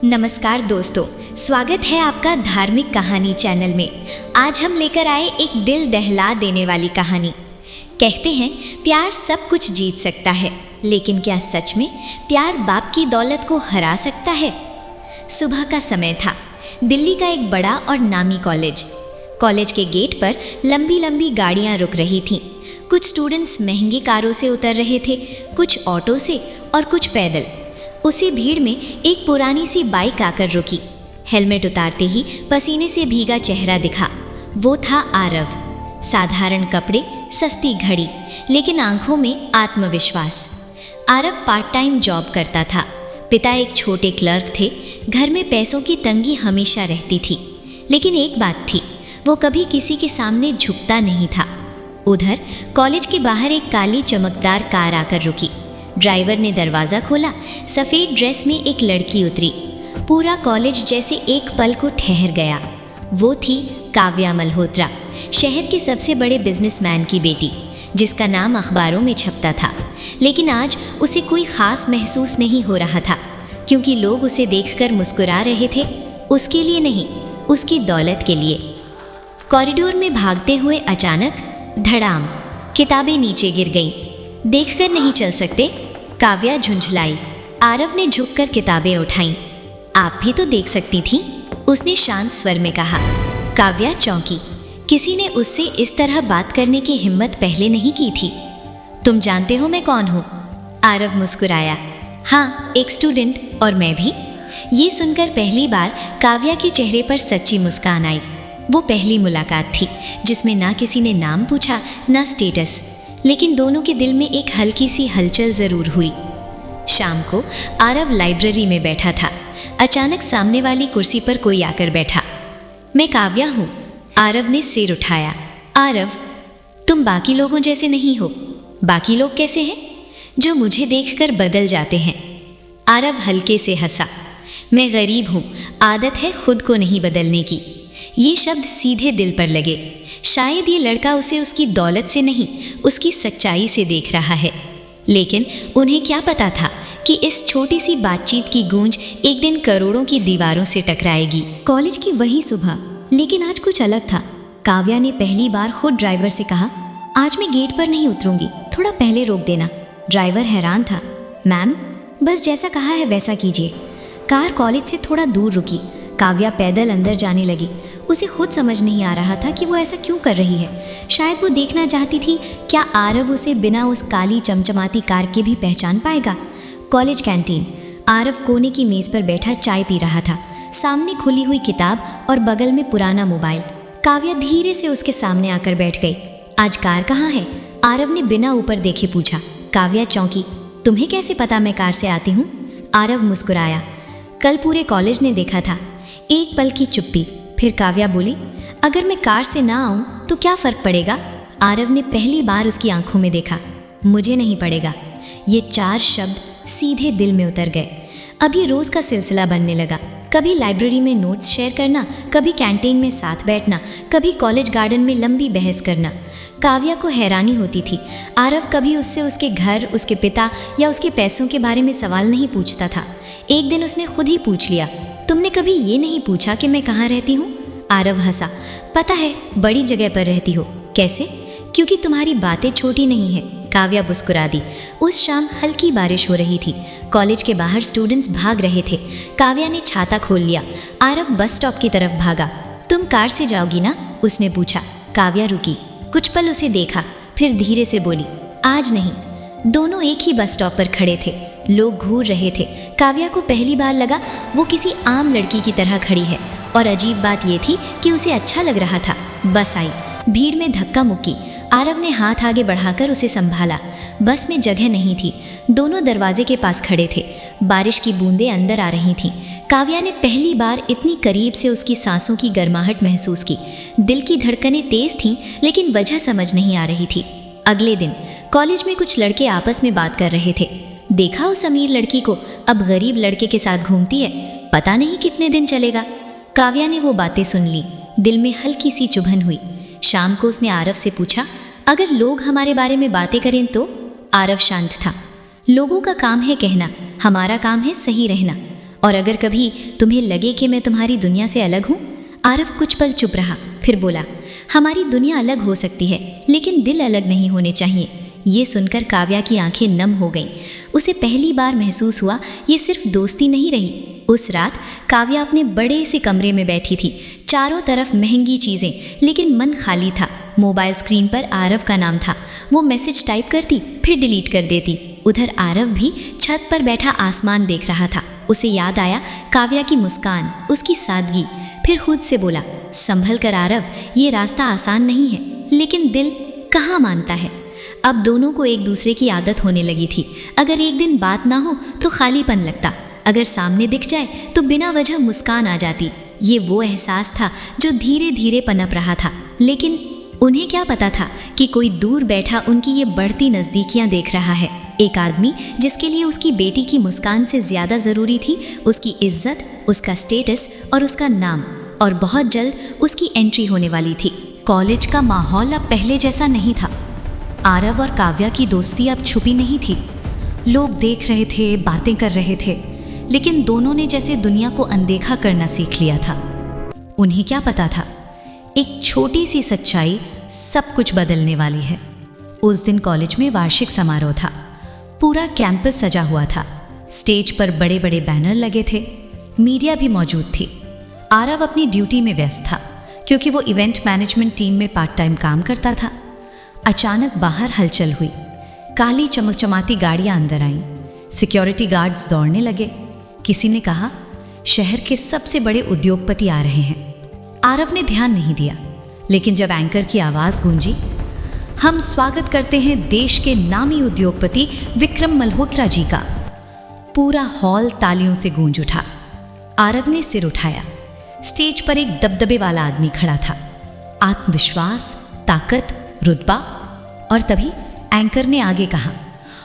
नमस्कार दोस्तों, स्वागत है आपका धार्मिक कहानी चैनल में। आज हम लेकर आए एक दिल दहला देने वाली कहानी। कहते हैं प्यार सब कुछ जीत सकता है, लेकिन क्या सच में प्यार बाप की दौलत को हरा सकता है? सुबह का समय था। दिल्ली का एक बड़ा और नामी कॉलेज के गेट पर लंबी लंबी गाड़ियां रुक रही थीं। कुछ स्टूडेंट्स महंगी कारों से उतर रहे थे, कुछ ऑटो से और कुछ पैदल। उसी भीड़ में एक पुरानी सी बाइक आकर रुकी। हेलमेट उतारते ही पसीने से भीगा चेहरा दिखा। वो था आरव। साधारण कपड़े, सस्ती घड़ी, लेकिन आंखों में आत्मविश्वास। आरव पार्ट टाइम जॉब करता था। पिता एक छोटे क्लर्क थे। घर में पैसों की तंगी हमेशा रहती थी, लेकिन एक बात थी, वो कभी किसी के सामने झुकता नहीं था। उधर कॉलेज के बाहर एक काली चमकदार कार आकर रुकी। ड्राइवर ने दरवाज़ा खोला। सफ़ेद ड्रेस में एक लड़की उतरी। पूरा कॉलेज जैसे एक पल को ठहर गया। वो थी काव्या मल्होत्रा, शहर के सबसे बड़े बिजनेसमैन की बेटी, जिसका नाम अखबारों में छपता था। लेकिन आज उसे कोई ख़ास महसूस नहीं हो रहा था, क्योंकि लोग उसे देखकर मुस्कुरा रहे थे। उसके लिए नहीं, उसकी दौलत के लिए। कॉरिडोर में भागते हुए अचानक धड़ाम, किताबें नीचे गिर गईं। देखकर नहीं चल सकते? काव्या झुंझलाई। आरव ने झुककर किताबें उठाईं। आप भी तो देख सकती थीं, उसने शांत स्वर में कहा। काव्या चौंकी। किसी ने उससे इस तरह बात करने की हिम्मत पहले नहीं की थी। तुम जानते हो मैं कौन हूँ? आरव मुस्कुराया। हाँ, एक स्टूडेंट, और मैं भी। ये सुनकर पहली बार काव्या के चेहरे पर सच्ची मुस्कान आई। वो पहली मुलाकात थी जिसमें ना किसी ने नाम पूछा, ना स्टेटस, लेकिन दोनों के दिल में एक हल्की सी हलचल जरूर हुई। शाम को आरव लाइब्रेरी में बैठा था। अचानक सामने वाली कुर्सी पर कोई आकर बैठा। मैं काव्या हूँ। आरव ने सिर उठाया। आरव, तुम बाकी लोगों जैसे नहीं हो। बाकी लोग कैसे हैं? जो मुझे देखकर बदल जाते हैं। आरव हल्के से हंसा। मैं गरीब हूँ, आदत है खुद को नहीं बदलने की। ये शब्द सीधे दिल पर लगे। शायद ये लड़का उसे उसकी दौलत से नहीं, उसकी सच्चाई से देख रहा है। लेकिन उन्हें क्या पता था कि इस छोटी सी बातचीत की गूंज एक दिन करोड़ों की दीवारों से टकराएगी। कॉलेज की वही सुबह, लेकिन आज कुछ अलग था। काव्या ने पहली बार खुद ड्राइवर से कहा, आज मैं गेट पर नहीं उतरूंगी, थोड़ा पहले रोक देना। ड्राइवर हैरान था। मैम, बस जैसा कहा है वैसा कीजिए। कार कॉलेज से थोड़ा दूर रुकी। काव्या पैदल अंदर जाने लगी। उसे खुद समझ नहीं आ रहा था कि वो ऐसा क्यों कर रही है। शायद वो देखना चाहती थी क्या आरव उसे बिना उस काली चमचमाती कार के भी पहचान पाएगा। College canteen. आरव कोने की मेज़ पर बैठा चाय पी रहा था। सामने खुली हुई किताब और बगल में पुराना मोबाइल। काव्या धीरे से उसके सामने आकर बैठ गई। आज कार कहाँ है? आरव ने बिना ऊपर देखे पूछा। काव्या चौंकी। तुम्हें कैसे पता मैं कार से आती हूँ? आरव मुस्कुराया। कल पूरे कॉलेज ने देखा था। एक पल की चुप्पी, फिर काव्या बोली, अगर मैं कार से ना आऊं तो क्या फ़र्क पड़ेगा? आरव ने पहली बार उसकी आंखों में देखा। मुझे नहीं पड़ेगा। ये 4 शब्द सीधे दिल में उतर गए। अभी रोज़ का सिलसिला बनने लगा। कभी लाइब्रेरी में नोट्स शेयर करना, कभी कैंटीन में साथ बैठना, कभी कॉलेज गार्डन में लंबी बहस करना। काव्या को हैरानी होती थी। आरव कभी उससे उसके घर, उसके पिता या उसके पैसों के बारे में सवाल नहीं पूछता था। एक दिन उसने खुद ही पूछ लिया, तुमने कभी ये नहीं पूछा कि मैं कहाँ रहती हूँ? आरव हंसा। पता है, बड़ी जगह पर रहती हो। कैसे? क्योंकि तुम्हारी बातें छोटी नहीं है। काव्या मुस्कुरा दी। उस शाम हल्की बारिश हो रही थी। कॉलेज के बाहर स्टूडेंट्स भाग रहे थे। काव्या ने छाता खोल लिया। आरव बस स्टॉप की तरफ भागा। तुम कार से जाओगी ना? उसने पूछा। काव्या रुकी। कुछ पल उसे देखा, फिर धीरे से बोली, आज नहीं। दोनों एक ही बस स्टॉप पर खड़े थे। लोग घूर रहे थे। काव्या को पहली बार लगा वो किसी आम लड़की की तरह खड़ी है, और अजीब बात ये थी कि उसे अच्छा लग रहा था। बस आई। भीड़ में धक्का मुक्की। आरव ने हाथ आगे बढ़ाकर उसे संभाला। बस में जगह नहीं थी। दोनों दरवाजे के पास खड़े थे। बारिश की बूंदें अंदर आ रही थीं। काव्या ने पहली बार इतनी करीब से उसकी सांसों की गर्माहट महसूस की। दिल की धड़कनें तेज थीं, लेकिन वजह समझ नहीं आ रही थी। अगले दिन कॉलेज में कुछ लड़के आपस में बात कर रहे थे। देखा उस अमीर लड़की को, अब गरीब लड़के के साथ घूमती है, पता नहीं कितने दिन चलेगा। काव्या ने वो बातें सुन ली। दिल में हल्की सी चुभन हुई। शाम को उसने आरव से पूछा, अगर लोग हमारे बारे में बातें करें तो? आरव शांत था। लोगों का काम है कहना, हमारा काम है सही रहना। और अगर कभी तुम्हें लगे कि मैं तुम्हारी दुनिया से अलग हूँ। आरव कुछ पल चुप रहा, फिर बोला, हमारी दुनिया अलग हो सकती है, लेकिन दिल अलग नहीं होने चाहिए। ये सुनकर काव्या की आंखें नम हो गईं। उसे पहली बार महसूस हुआ ये सिर्फ दोस्ती नहीं रही। उस रात काव्या अपने बड़े से कमरे में बैठी थी, चारों तरफ महंगी चीज़ें, लेकिन मन खाली था। मोबाइल स्क्रीन पर आरव का नाम था। वो मैसेज टाइप करती, फिर डिलीट कर देती। उधर आरव भी छत पर बैठा आसमान देख रहा था। उसे याद आया काव्या की मुस्कान, उसकी सादगी। फिर खुद से बोला, संभल कर आरव, ये रास्ता आसान नहीं है, लेकिन दिल कहाँ मानता है। अब दोनों को एक दूसरे की आदत होने लगी थी। अगर एक दिन बात ना हो तो खालीपन लगता, अगर सामने दिख जाए तो बिना वजह मुस्कान आ जाती। ये वो एहसास था जो धीरे धीरे पनप रहा था, लेकिन उन्हें क्या पता था कि कोई दूर बैठा उनकी ये बढ़ती नज़दीकियां देख रहा है। एक आदमी जिसके लिए उसकी बेटी की मुस्कान से ज़्यादा ज़रूरी थी उसकी इज्जत, उसका स्टेटस और उसका नाम। और बहुत जल्द उसकी एंट्री होने वाली थी। कॉलेज का माहौल अब पहले जैसा नहीं था। आरव और काव्या की दोस्ती अब छुपी नहीं थी। लोग देख रहे थे, बातें कर रहे थे, लेकिन दोनों ने जैसे दुनिया को अनदेखा करना सीख लिया था। उन्हें क्या पता था, एक छोटी सी सच्चाई सब कुछ बदलने वाली है। उस दिन कॉलेज में वार्षिक समारोह था। पूरा कैंपस सजा हुआ था। स्टेज पर बड़े बड़े बैनर लगे थे। मीडिया भी मौजूद थी। आरव अपनी ड्यूटी में व्यस्त था, क्योंकि वो इवेंट मैनेजमेंट टीम में पार्ट टाइम काम करता था। अचानक बाहर हलचल हुई। काली चमकचमाती गाड़ियां अंदर आईं। सिक्योरिटी गार्ड्स दौड़ने लगे। किसी ने कहा, शहर के सबसे बड़े उद्योगपति आ रहे हैं। आरव ने ध्यान नहीं दिया, लेकिन जब एंकर की आवाज़ गूंजी, हम स्वागत करते हैं देश के नामी उद्योगपति विक्रम मल्होत्रा जी का, पूरा हॉल तालियों से गूंज उठा। आरव ने सिर उठाया। स्टेज पर एक दबदबे वाला आदमी खड़ा था। आत्मविश्वास, ताकत, रुतबा। और तभी एंकर ने आगे कहा,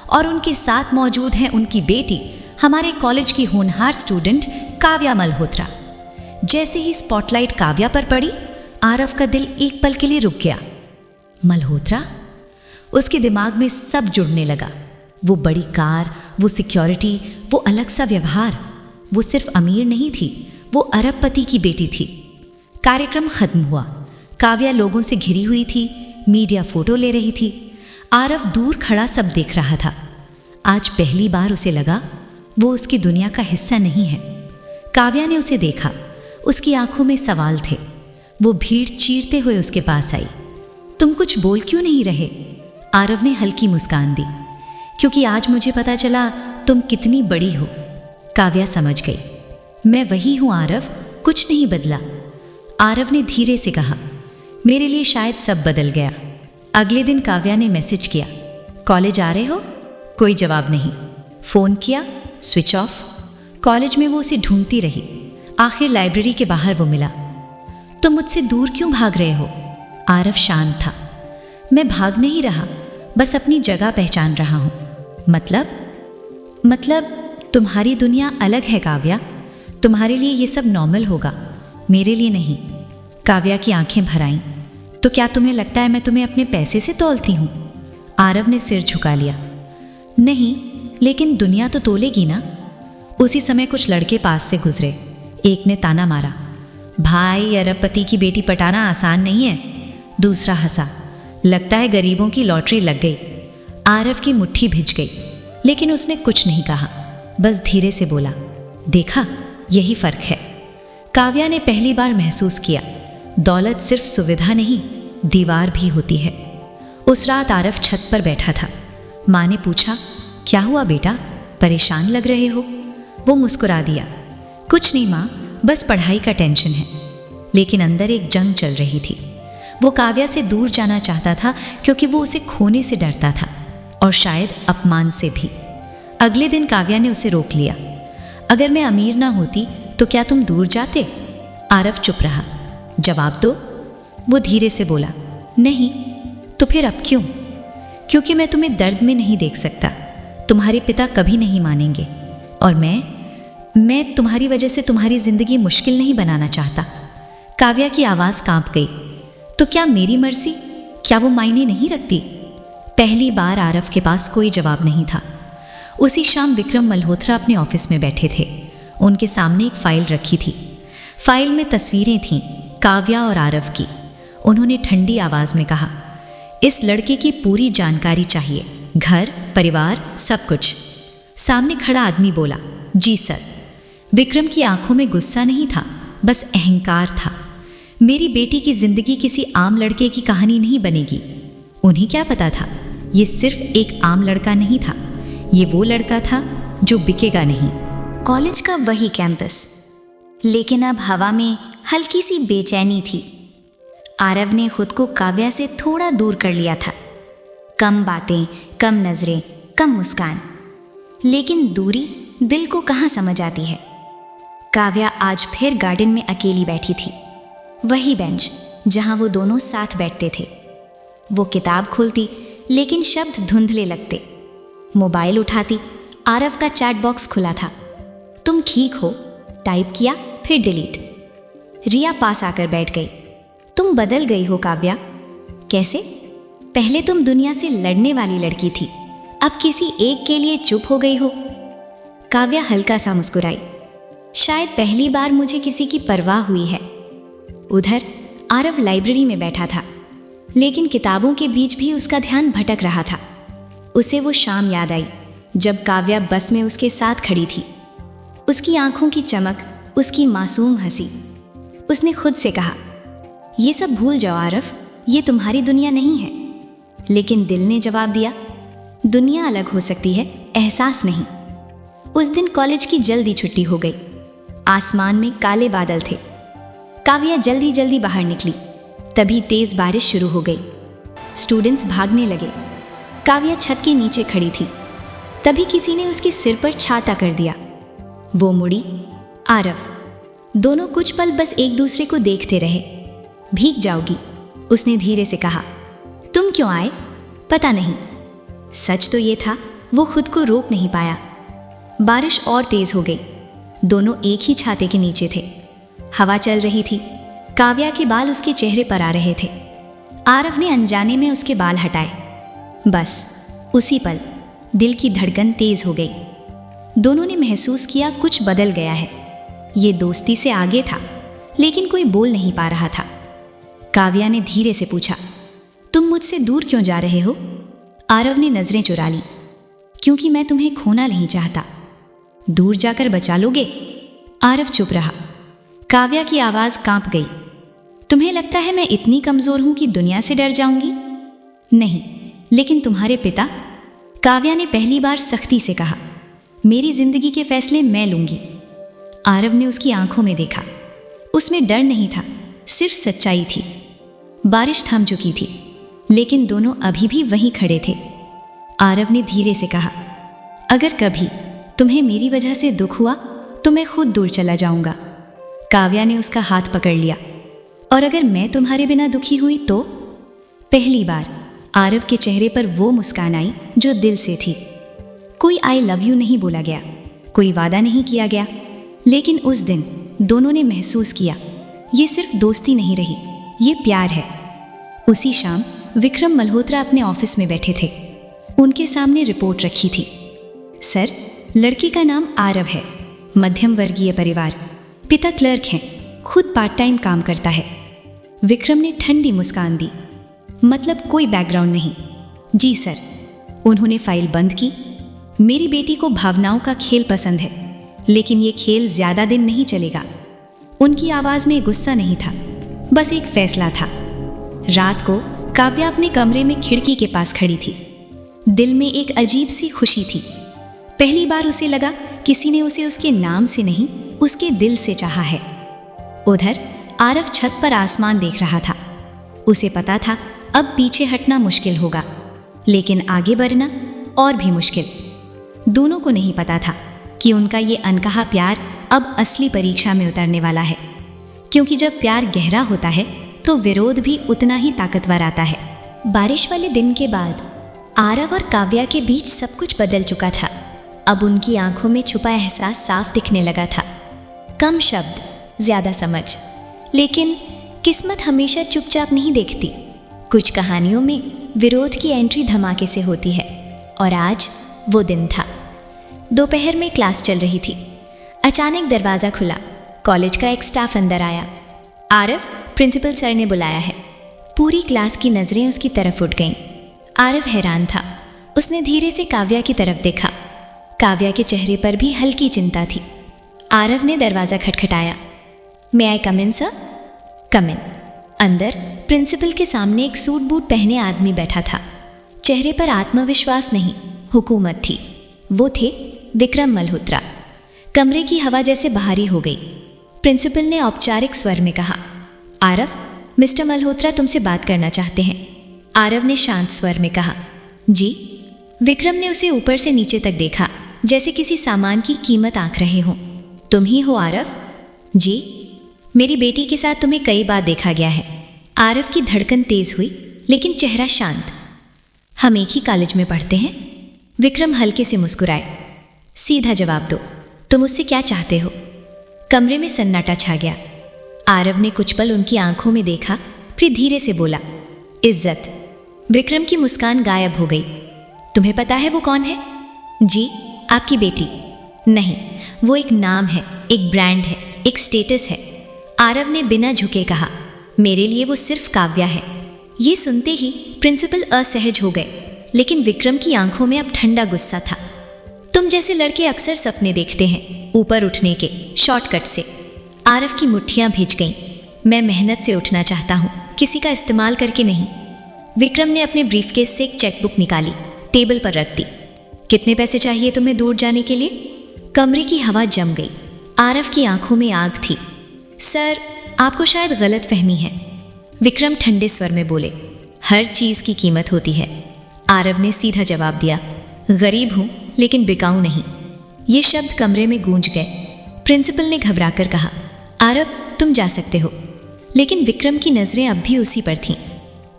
और उनके साथ मौजूद हैं उनकी बेटी, हमारे कॉलेज की होनहार स्टूडेंट काव्या मल्होत्रा। जैसे ही स्पॉटलाइट काव्या पर पड़ी, आरव का दिल एक पल के लिए रुक गया। मल्होत्रा? उसके दिमाग में सब जुड़ने लगा। वो बड़ी कार, वो सिक्योरिटी, वो अलग सा व्यवहार। वो सिर्फ अमीर नहीं थी, वो अरबपति की बेटी थी। कार्यक्रम खत्म हुआ। काव्या लोगों से घिरी हुई थी। मीडिया फोटो ले रही थी। आरव दूर खड़ा सब देख रहा था। आज पहली बार उसे लगा वो उसकी दुनिया का हिस्सा नहीं है। काव्या ने उसे देखा। उसकी आंखों में सवाल थे। वो भीड़ चीरते हुए उसके पास आई। तुम कुछ बोल क्यों नहीं रहे? आरव ने हल्की मुस्कान दी। क्योंकि आज मुझे पता चला तुम कितनी बड़ी हो। काव्या समझ गई। मैं वही हूं आरव, कुछ नहीं बदला। आरव ने धीरे से कहा, मेरे लिए शायद सब बदल गया। अगले दिन काव्या ने मैसेज किया, कॉलेज आ रहे हो? कोई जवाब नहीं। फ़ोन किया, स्विच ऑफ। कॉलेज में वो उसे ढूंढती रही। आखिर लाइब्रेरी के बाहर वो मिला। तुम मुझसे दूर क्यों भाग रहे हो? आरव शांत था। मैं भाग नहीं रहा, बस अपनी जगह पहचान रहा हूं। मतलब तुम्हारी दुनिया अलग है काव्या। तुम्हारे लिए ये सब नॉर्मल होगा, मेरे लिए नहीं। काव्या की आंखें भर आईं। तो क्या तुम्हें लगता है मैं तुम्हें अपने पैसे से तौलती हूं? आरव ने सिर झुका लिया। नहीं, लेकिन दुनिया तो तोलेगी ना। उसी समय कुछ लड़के पास से गुजरे। एक ने ताना मारा, भाई अरबपति की बेटी पटाना आसान नहीं है। दूसरा हंसा, लगता है गरीबों की लॉटरी लग गई। आरव की मुट्ठी भिज गई, लेकिन उसने कुछ नहीं कहा, बस धीरे से बोला, देखा, यही फर्क है। काव्या ने पहली बार महसूस किया, दौलत सिर्फ सुविधा नहीं, दीवार भी होती है। उस रात आरव छत पर बैठा था। माँ ने पूछा, क्या हुआ बेटा, परेशान लग रहे हो? वो मुस्कुरा दिया, कुछ नहीं माँ, बस पढ़ाई का टेंशन है। लेकिन अंदर एक जंग चल रही थी। वो काव्या से दूर जाना चाहता था, क्योंकि वो उसे खोने से डरता था, और शायद अपमान से भी। अगले दिन काव्या ने उसे रोक लिया। अगर मैं अमीर ना होती तो क्या तुम दूर जाते? आरव चुप रहा। जवाब दो। वो धीरे से बोला, नहीं। तो फिर अब क्यों? क्योंकि मैं तुम्हें दर्द में नहीं देख सकता। तुम्हारे पिता कभी नहीं मानेंगे, और मैं तुम्हारी वजह से तुम्हारी जिंदगी मुश्किल नहीं बनाना चाहता। काव्या की आवाज़ कांप गई। तो क्या मेरी मर्जी, क्या वो मायने नहीं रखती? पहली बार आरव के पास कोई जवाब नहीं था। उसी शाम विक्रम मल्होत्रा अपने ऑफिस में बैठे थे। उनके सामने एक फाइल रखी थी। फाइल में तस्वीरें थीं, काव्या और आरव की। उन्होंने ठंडी आवाज में कहा, इस लड़के की पूरी जानकारी चाहिए, घर, परिवार, सब कुछ। सामने खड़ा आदमी बोला, जी सर। विक्रम की आंखों में गुस्सा नहीं था, बस अहंकार था। मेरी बेटी की जिंदगी किसी आम लड़के की कहानी नहीं बनेगी। उन्हें क्या पता था, ये सिर्फ एक आम लड़का नहीं था, ये वो लड़का था जो बिकेगा नहीं। कॉलेज का वही कैंपस, लेकिन अब हवा में हल्की सी बेचैनी थी। आरव ने खुद को काव्या से थोड़ा दूर कर लिया था। कम बातें, कम नजरें, कम मुस्कान। लेकिन दूरी दिल को कहाँ समझ आती है। काव्या आज फिर गार्डन में अकेली बैठी थी, वही बेंच जहां वो दोनों साथ बैठते थे। वो किताब खोलती, लेकिन शब्द धुंधले लगते। मोबाइल उठाती, आरव का चैट बॉक्स खुला था। तुम ठीक हो, टाइप किया, फिर डिलीट। रिया पास आकर बैठ गई। तुम बदल गई हो काव्या। कैसे? पहले तुम दुनिया से लड़ने वाली लड़की थी, अब किसी एक के लिए चुप हो गई हो। काव्या हल्का सा मुस्कुराई। शायद पहली बार मुझे किसी की परवाह हुई है। उधर आरव लाइब्रेरी में बैठा था, लेकिन किताबों के बीच भी उसका ध्यान भटक रहा था। उसे वो शाम याद आई जब काव्या बस में उसके साथ खड़ी थी। उसकी आंखों की चमक, उसकी मासूम हंसी। उसने खुद से कहा, ये सब भूल जाओ आरव, ये तुम्हारी दुनिया नहीं है। लेकिन दिल ने जवाब दिया, दुनिया अलग हो सकती है, एहसास नहीं। उस दिन कॉलेज की जल्दी छुट्टी हो गई। आसमान में काले बादल थे। काव्या जल्दी जल्दी बाहर निकली, तभी तेज बारिश शुरू हो गई। स्टूडेंट्स भागने लगे। काव्या छत के नीचे खड़ी थी, तभी किसी ने उसके सिर पर छाता कर दिया। वो मुड़ी। आरव। दोनों कुछ पल बस एक दूसरे को देखते रहे। भीग जाओगी, उसने धीरे से कहा। तुम क्यों आए? पता नहीं। सच तो ये था, वो खुद को रोक नहीं पाया। बारिश और तेज हो गई। दोनों एक ही छाते के नीचे थे। हवा चल रही थी। काव्या के बाल उसके चेहरे पर आ रहे थे। आरव ने अनजाने में उसके बाल हटाए। बस उसी पल दिल की धड़कन तेज हो गई। दोनों ने महसूस किया कुछ बदल गया है। ये दोस्ती से आगे था, लेकिन कोई बोल नहीं पा रहा था। काव्या ने धीरे से पूछा, तुम मुझसे दूर क्यों जा रहे हो? आरव ने नजरें चुरा ली। क्योंकि मैं तुम्हें खोना नहीं चाहता। दूर जाकर बचा लोगे? आरव चुप रहा। काव्या की आवाज कांप गई। तुम्हें लगता है मैं इतनी कमजोर हूं कि दुनिया से डर जाऊंगी? नहीं, लेकिन तुम्हारे पिता। काव्या ने पहली बार सख्ती से कहा, मेरी जिंदगी के फैसले मैं लूंगी। आरव ने उसकी आंखों में देखा। उसमें डर नहीं था, सिर्फ सच्चाई थी। बारिश थम चुकी थी, लेकिन दोनों अभी भी वहीं खड़े थे। आरव ने धीरे से कहा, अगर कभी तुम्हें मेरी वजह से दुख हुआ तो मैं खुद दूर चला जाऊंगा। काव्या ने उसका हाथ पकड़ लिया। और अगर मैं तुम्हारे बिना दुखी हुई तो? पहली बार आरव के चेहरे पर वो मुस्कान आई जो दिल से थी। कोई आई लव यू नहीं बोला गया, कोई वादा नहीं किया गया, लेकिन उस दिन दोनों ने महसूस किया, ये सिर्फ दोस्ती नहीं रही, ये प्यार है। उसी शाम विक्रम मल्होत्रा अपने ऑफिस में बैठे थे। उनके सामने रिपोर्ट रखी थी। सर, लड़के का नाम आरव है, मध्यम वर्गीय परिवार, पिता क्लर्क हैं, खुद पार्ट टाइम काम करता है। विक्रम ने ठंडी मुस्कान दी। मतलब कोई बैकग्राउंड नहीं? जी सर। उन्होंने फाइल बंद की। मेरी बेटी को भावनाओं का खेल पसंद है, लेकिन ये खेल ज्यादा दिन नहीं चलेगा। उनकी आवाज में गुस्सा नहीं था, बस एक फैसला था। रात को काव्या अपने कमरे में खिड़की के पास खड़ी थी। दिल में एक अजीब सी खुशी थी। पहली बार उसे लगा किसी ने उसे उसके नाम से नहीं, उसके दिल से चाहा है। उधर आरव छत पर आसमान देख रहा था। उसे पता था अब पीछे हटना मुश्किल होगा, लेकिन आगे बढ़ना और भी मुश्किल। दोनों को नहीं पता था कि उनका ये अनकहा प्यार अब असली परीक्षा में उतरने वाला है, क्योंकि जब प्यार गहरा होता है तो विरोध भी उतना ही ताकतवर आता है। बारिश वाले दिन के बाद आरव और काव्या के बीच सब कुछ बदल चुका था। अब उनकी आंखों में छुपा एहसास साफ दिखने लगा था। कम शब्द, ज्यादा समझ। लेकिन किस्मत हमेशा चुपचाप नहीं देखती। कुछ कहानियों में विरोध की एंट्री धमाके से होती है, और आज वो दिन था। दोपहर में क्लास चल रही थी। अचानक दरवाज़ा खुला। कॉलेज का एक स्टाफ अंदर आया। आरव, प्रिंसिपल सर ने बुलाया है। पूरी क्लास की नज़रें उसकी तरफ उठ गईं। आरव हैरान था। उसने धीरे से काव्या की तरफ देखा। काव्या के चेहरे पर भी हल्की चिंता थी। आरव ने दरवाज़ा खटखटाया। मे आई कम इन सर? कम इन। अंदर प्रिंसिपल के सामने एक सूट बूट पहने आदमी बैठा था। चेहरे पर आत्मविश्वास नहीं, हुकूमत थी। वो थे विक्रम मल्होत्रा। कमरे की हवा जैसे बाहरी हो गई। प्रिंसिपल ने औपचारिक स्वर में कहा, आरव, मिस्टर मल्होत्रा तुमसे बात करना चाहते हैं। आरव ने शांत स्वर में कहा, जी। विक्रम ने उसे ऊपर से नीचे तक देखा, जैसे किसी सामान की कीमत आंक रहे हों। तुम ही हो आरव? जी। मेरी बेटी के साथ तुम्हें कई बार देखा गया है। आरव की धड़कन तेज हुई, लेकिन चेहरा शांत। हम एक ही कॉलेज में पढ़ते हैं। विक्रम हल्के से मुस्कुराए। सीधा जवाब दो, तुम उससे क्या चाहते हो? कमरे में सन्नाटा छा गया। आरव ने कुछ पल उनकी आंखों में देखा, फिर धीरे से बोला, इज्जत। विक्रम की मुस्कान गायब हो गई। तुम्हें पता है वो कौन है? जी, आपकी बेटी। नहीं, वो एक नाम है, एक ब्रांड है, एक स्टेटस है। आरव ने बिना झुके कहा, मेरे लिए वो सिर्फ काव्या है। ये सुनते ही प्रिंसिपल असहज हो गए, लेकिन विक्रम की आंखों में अब ठंडा गुस्सा था। तुम जैसे लड़के अक्सर सपने देखते हैं, ऊपर उठने के, शॉर्टकट से। आरव की मुट्ठियां भीज गईं। मैं मेहनत से उठना चाहता हूँ, किसी का इस्तेमाल करके नहीं। विक्रम ने अपने ब्रीफकेस से एक चेकबुक निकाली, टेबल पर रख दी। कितने पैसे चाहिए तुम्हें दूर जाने के लिए? कमरे की हवा जम गई। आरव की आंखों में आग थी। सर, आपको शायद गलत फहमी है। विक्रम ठंडे स्वर में बोले, हर चीज़ की कीमत होती है। आरव ने सीधा जवाब दिया, गरीब हूँ लेकिन बिकाऊ नहीं। ये शब्द कमरे में गूंज गए। प्रिंसिपल ने घबराकर कहा, आरव, तुम जा सकते हो। लेकिन विक्रम की नज़रें अब भी उसी पर थीं।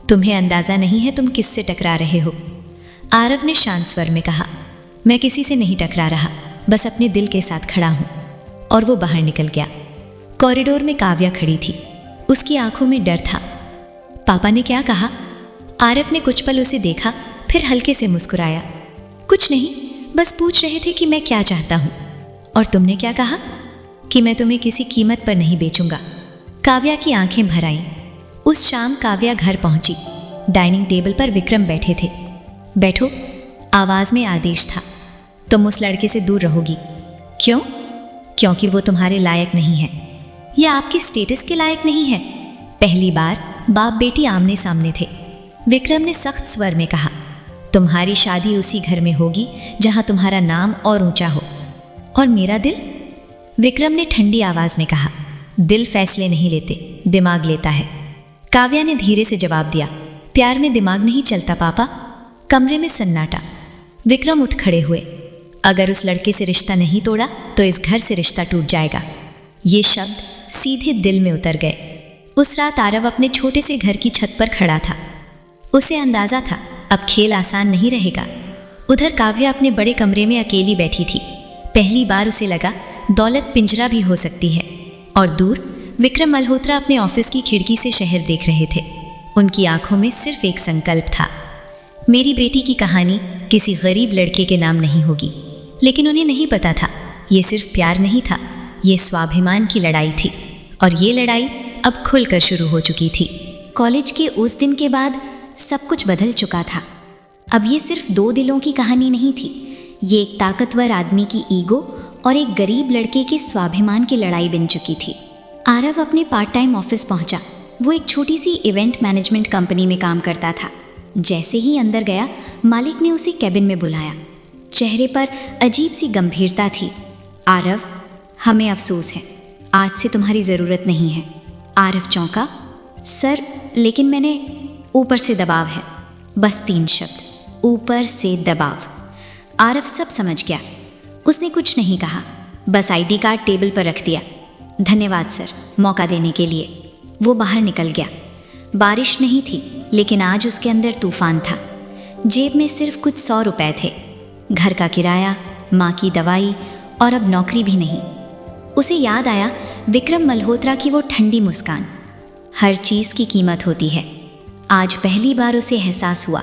तुम्हें अंदाज़ा नहीं है तुम किससे टकरा रहे हो। आरव ने शांत स्वर में कहा, मैं किसी से नहीं टकरा रहा, बस अपने दिल के साथ खड़ा हूँ। और वो बाहर निकल गया। कॉरिडोर में काव्या खड़ी थी। उसकी आंखों में डर था। पापा ने क्या कहा? आरव ने कुछ पल उसे देखा, फिर हल्के से मुस्कुराया। कुछ नहीं, बस पूछ रहे थे कि मैं क्या चाहता हूँ। और तुमने क्या कहा? कि मैं तुम्हें किसी कीमत पर नहीं बेचूंगा। काव्या की आंखें भर आईं। उस शाम काव्या घर पहुंची। डाइनिंग टेबल पर विक्रम बैठे थे। बैठो, आवाज़ में आदेश था। तुम उस लड़के से दूर रहोगी। क्यों? क्योंकि वो तुम्हारे लायक नहीं है, या आपके स्टेटस के लायक नहीं है। पहली बार बाप बेटी आमने सामने थे। विक्रम ने सख्त स्वर में कहा, तुम्हारी शादी उसी घर में होगी जहां तुम्हारा नाम और ऊंचा हो। और मेरा दिल? विक्रम ने ठंडी आवाज में कहा, दिल फैसले नहीं लेते, दिमाग लेता है। काव्या ने धीरे से जवाब दिया, प्यार में दिमाग नहीं चलता पापा। कमरे में सन्नाटा। विक्रम उठ खड़े हुए। अगर उस लड़के से रिश्ता नहीं तोड़ा तो इस घर से रिश्ता टूट जाएगा। ये शब्द सीधे दिल में उतर गए। उस रात आरव अपने छोटे से घर की छत पर खड़ा था। उसे अंदाजा था अब खेल आसान नहीं रहेगा। उधर काव्या अपने बड़े कमरे में अकेली बैठी थी। पहली बार उसे लगा दौलत पिंजरा भी हो सकती है। और दूर विक्रम मल्होत्रा अपने ऑफिस की खिड़की से शहर देख रहे थे। उनकी आंखों में सिर्फ एक संकल्प था, मेरी बेटी की कहानी किसी गरीब लड़के के नाम नहीं होगी। लेकिन उन्हें नहीं पता था, ये सिर्फ प्यार नहीं था, ये स्वाभिमान की लड़ाई थी। और ये लड़ाई अब खुलकर शुरू हो चुकी थी। कॉलेज के उस दिन के बाद सब कुछ बदल चुका था। अब ये सिर्फ दो दिलों की कहानी नहीं थी, ये एक ताकतवर आदमी की ईगो और एक गरीब लड़के के स्वाभिमान की लड़ाई बन चुकी थी। आरव अपने पार्ट टाइम ऑफिस पहुंचा। वो एक छोटी सी इवेंट मैनेजमेंट कंपनी में काम करता था। जैसे ही अंदर गया, मालिक ने उसे कैबिन में बुलाया। चेहरे पर अजीब सी गंभीरता थी। आरव, हमें अफसोस है, आज से तुम्हारी ज़रूरत नहीं है। आरव चौंका। सर, लेकिन मैंने। ऊपर से दबाव है, बस 3 शब्द, ऊपर से दबाव। आरव सब समझ गया। उसने कुछ नहीं कहा, बस आईडी कार्ड टेबल पर रख दिया। धन्यवाद सर, मौका देने के लिए। वो बाहर निकल गया। बारिश नहीं थी, लेकिन आज उसके अंदर तूफान था। जेब में सिर्फ कुछ 100 रुपए थे। घर का किराया, माँ की दवाई और अब नौकरी भी नहीं। उसे याद आया विक्रम मल्होत्रा की वो ठंडी मुस्कान। हर चीज़ की कीमत होती है। आज पहली बार उसे एहसास हुआ,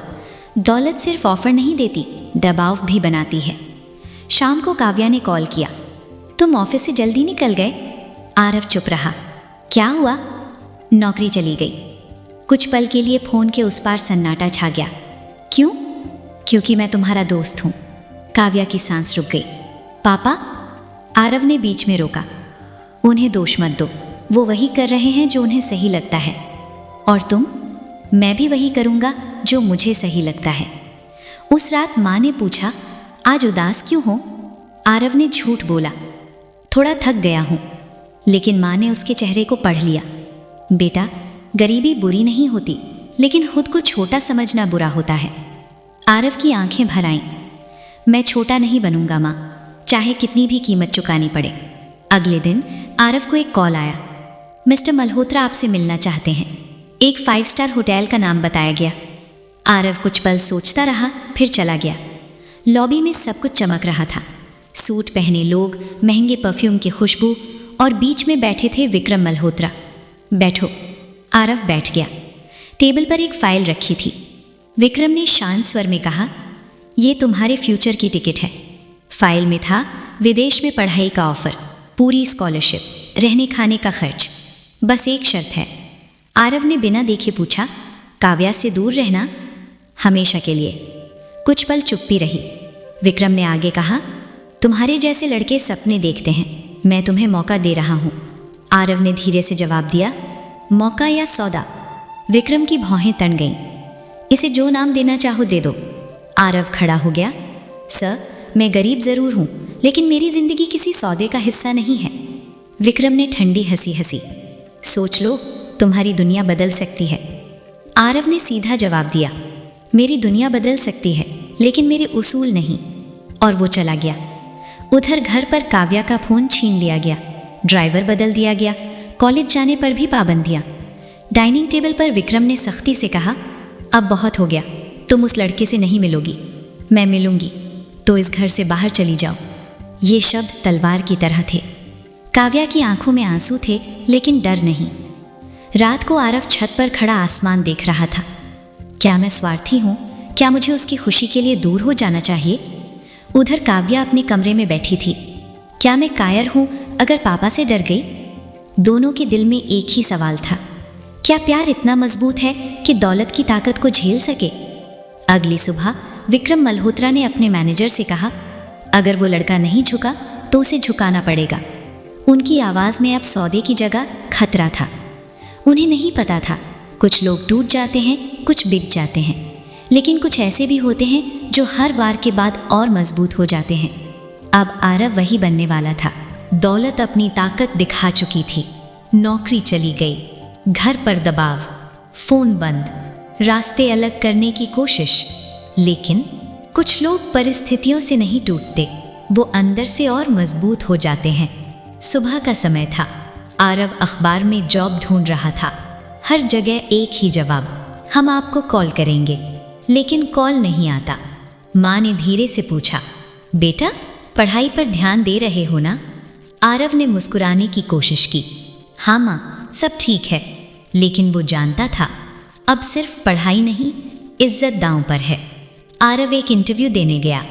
दौलत सिर्फ ऑफर नहीं देती, दबाव भी बनाती है। शाम को काव्या ने कॉल किया। तुम ऑफिस से जल्दी निकल गए? आरव चुप रहा। क्या हुआ? नौकरी चली गई। कुछ पल के लिए फोन के उस पार सन्नाटा छा गया। क्यों? क्योंकि मैं तुम्हारा दोस्त हूं। काव्या की सांस रुक गई। पापा? आरव ने बीच में रोका। उन्हें दोष मत दो, वो वही कर रहे हैं जो उन्हें सही लगता है। और तुम? मैं भी वही करूंगा जो मुझे सही लगता है। उस रात माँ ने पूछा, आज उदास क्यों हो? आरव ने झूठ बोला, थोड़ा थक गया हूं। लेकिन माँ ने उसके चेहरे को पढ़ लिया। बेटा, गरीबी बुरी नहीं होती, लेकिन खुद को छोटा समझना बुरा होता है। आरव की आंखें भर आईं। मैं छोटा नहीं बनूंगा माँ, चाहे कितनी भी कीमत चुकानी पड़े। अगले दिन आरव को एक कॉल आया। मिस्टर मल्होत्रा आपसे मिलना चाहते हैं। एक 5 स्टार होटल का नाम बताया गया। आरव कुछ पल सोचता रहा, फिर चला गया। लॉबी में सब कुछ चमक रहा था। सूट पहने लोग, महंगे परफ्यूम की खुशबू, और बीच में बैठे थे विक्रम मल्होत्रा। बैठो। आरव बैठ गया। टेबल पर एक फाइल रखी थी। विक्रम ने शांत स्वर में कहा, ये तुम्हारे फ्यूचर की टिकट है। फाइल में था विदेश में पढ़ाई का ऑफर, पूरी स्कॉलरशिप, रहने खाने का खर्च। बस एक शर्त है। आरव ने बिना देखे पूछा, काव्या से दूर रहना? हमेशा के लिए। कुछ पल चुप्पी रही। विक्रम ने आगे कहा, तुम्हारे जैसे लड़के सपने देखते हैं, मैं तुम्हें मौका दे रहा हूं। आरव ने धीरे से जवाब दिया, मौका या सौदा? विक्रम की भौहें तन गईं। इसे जो नाम देना चाहो दे दो। आरव खड़ा हो गया। सर, मैं गरीब जरूर हूं, लेकिन मेरी जिंदगी किसी सौदे का हिस्सा नहीं है। विक्रम ने ठंडी हंसी हंसी। सोच लो, तुम्हारी दुनिया बदल सकती है। आरव ने सीधा जवाब दिया, मेरी दुनिया बदल सकती है, लेकिन मेरे उसूल नहीं। और वो चला गया। उधर घर पर काव्या का फोन छीन लिया गया, ड्राइवर बदल दिया गया, कॉलेज जाने पर भी पाबंदियां। डाइनिंग टेबल पर विक्रम ने सख्ती से कहा, अब बहुत हो गया, तुम उस लड़के से नहीं मिलोगी। मैं मिलूंगी तो इस घर से बाहर चली जाओ। ये शब्द तलवार की तरह थे। काव्या की आंखों में आंसू थे, लेकिन डर नहीं। रात को आरव छत पर खड़ा आसमान देख रहा था। क्या मैं स्वार्थी हूँ? क्या मुझे उसकी खुशी के लिए दूर हो जाना चाहिए? उधर काव्या अपने कमरे में बैठी थी। क्या मैं कायर हूँ अगर पापा से डर गई? दोनों के दिल में एक ही सवाल था, क्या प्यार इतना मजबूत है कि दौलत की ताकत को झेल सके? अगली सुबह विक्रम मल्होत्रा ने अपने मैनेजर से कहा, अगर वो लड़का नहीं झुका तो उसे झुकाना पड़ेगा। उनकी आवाज़ में अब सौदे की जगह खतरा था। उन्हें नहीं पता था, कुछ लोग टूट जाते हैं, कुछ बिक जाते हैं, लेकिन कुछ ऐसे भी होते हैं जो हर वार के बाद और मजबूत हो जाते हैं। अब आरव वही बनने वाला था। दौलत अपनी ताकत दिखा चुकी थी। नौकरी चली गई, घर पर दबाव, फोन बंद, रास्ते अलग करने की कोशिश। लेकिन कुछ लोग परिस्थितियों से नहीं टूटते, वो अंदर से और मजबूत हो जाते हैं। सुबह का समय था। आरव अखबार में जॉब ढूंढ रहा था। हर जगह एक ही जवाब, हम आपको कॉल करेंगे। लेकिन कॉल नहीं आता। माँ ने धीरे से पूछा, बेटा, पढ़ाई पर ध्यान दे रहे हो ना? आरव ने मुस्कुराने की कोशिश की। हाँ माँ, सब ठीक है। लेकिन वो जानता था, अब सिर्फ पढ़ाई नहीं, इज्जत दांव पर है। आरव एक इंटरव्यू देने गया।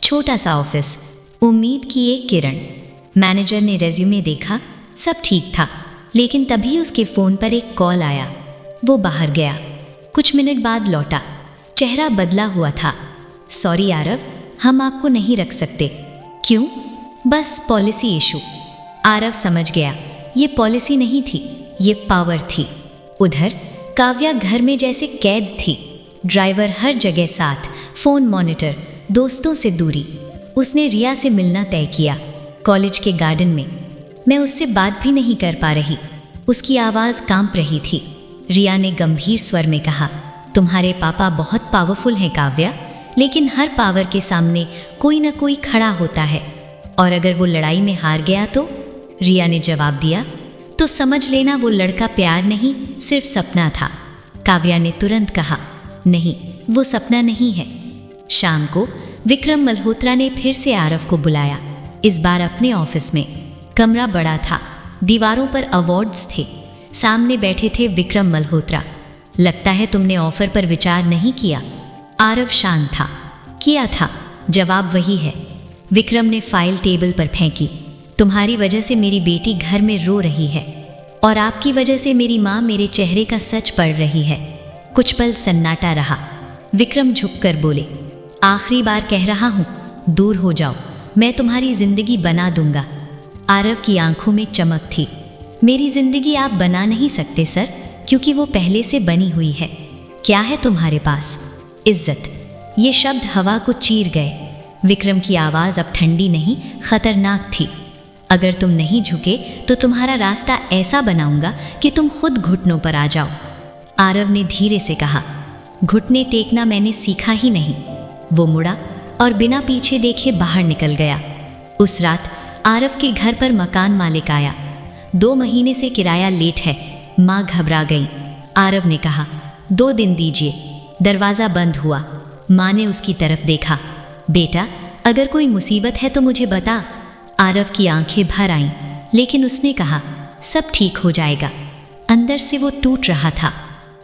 छोटा सा ऑफिस, उम्मीद की एक किरण। मैनेजर ने रेज्यूमे देखा, सब ठीक था। लेकिन तभी उसके फ़ोन पर एक कॉल आया। वो बाहर गया, कुछ मिनट बाद लौटा। चेहरा बदला हुआ था। सॉरी आरव, हम आपको नहीं रख सकते। क्यों? बस पॉलिसी इशू। आरव समझ गया, ये पॉलिसी नहीं थी, ये पावर थी। उधर काव्या घर में जैसे कैद थी। ड्राइवर हर जगह साथ, फ़ोन मॉनिटर, दोस्तों से दूरी। उसने रिया से मिलना तय किया, कॉलेज के गार्डन में। मैं उससे बात भी नहीं कर पा रही। उसकी आवाज़ कांप रही थी। रिया ने गंभीर स्वर में कहा, तुम्हारे पापा बहुत पावरफुल हैं काव्या, लेकिन हर पावर के सामने कोई ना कोई खड़ा होता है, और अगर वो लड़ाई में हार गया तो? रिया ने जवाब दिया, तो समझ लेना वो लड़का प्यार नहीं, सिर्फ सपना था। काव्या ने तुरंत कहा, नहीं, वो सपना नहीं है। शाम को विक्रम मल्होत्रा ने फिर से आरव को बुलाया, इस बार अपने ऑफिस में। कमरा बड़ा था, दीवारों पर अवार्ड्स थे। सामने बैठे थे विक्रम मल्होत्रा। लगता है तुमने ऑफर पर विचार नहीं किया। आरव शांत था। किया था, जवाब वही है। विक्रम ने फाइल टेबल पर फेंकी। तुम्हारी वजह से मेरी बेटी घर में रो रही है और आपकी वजह से मेरी माँ मेरे चेहरे का सच पढ़ रही है। कुछ पल सन्नाटा रहा। विक्रम झुककर बोले, आखिरी बार कह रहा हूँ, दूर हो जाओ, मैं तुम्हारी जिंदगी बना दूंगा। आरव की आंखों में चमक थी। मेरी जिंदगी आप बना नहीं सकते सर, क्योंकि वो पहले से बनी हुई है। क्या है तुम्हारे पास? इज्जत। ये शब्द हवा को चीर गए। विक्रम की आवाज़ अब ठंडी नहीं, खतरनाक थी। अगर तुम नहीं झुके तो तुम्हारा रास्ता ऐसा बनाऊंगा कि तुम खुद घुटनों पर आ जाओ। आरव ने धीरे से कहा, घुटने टेकना मैंने सीखा ही नहीं। वो मुड़ा और बिना पीछे देखे बाहर निकल गया। उस रात आरव के घर पर मकान मालिक आया। 2 महीने से किराया लेट है। माँ घबरा गई। आरव ने कहा, 2 दिन दीजिए। दरवाज़ा बंद हुआ। माँ ने उसकी तरफ देखा। बेटा, अगर कोई मुसीबत है तो मुझे बता। आरव की आंखें भर आईं, लेकिन उसने कहा, सब ठीक हो जाएगा। अंदर से वो टूट रहा था।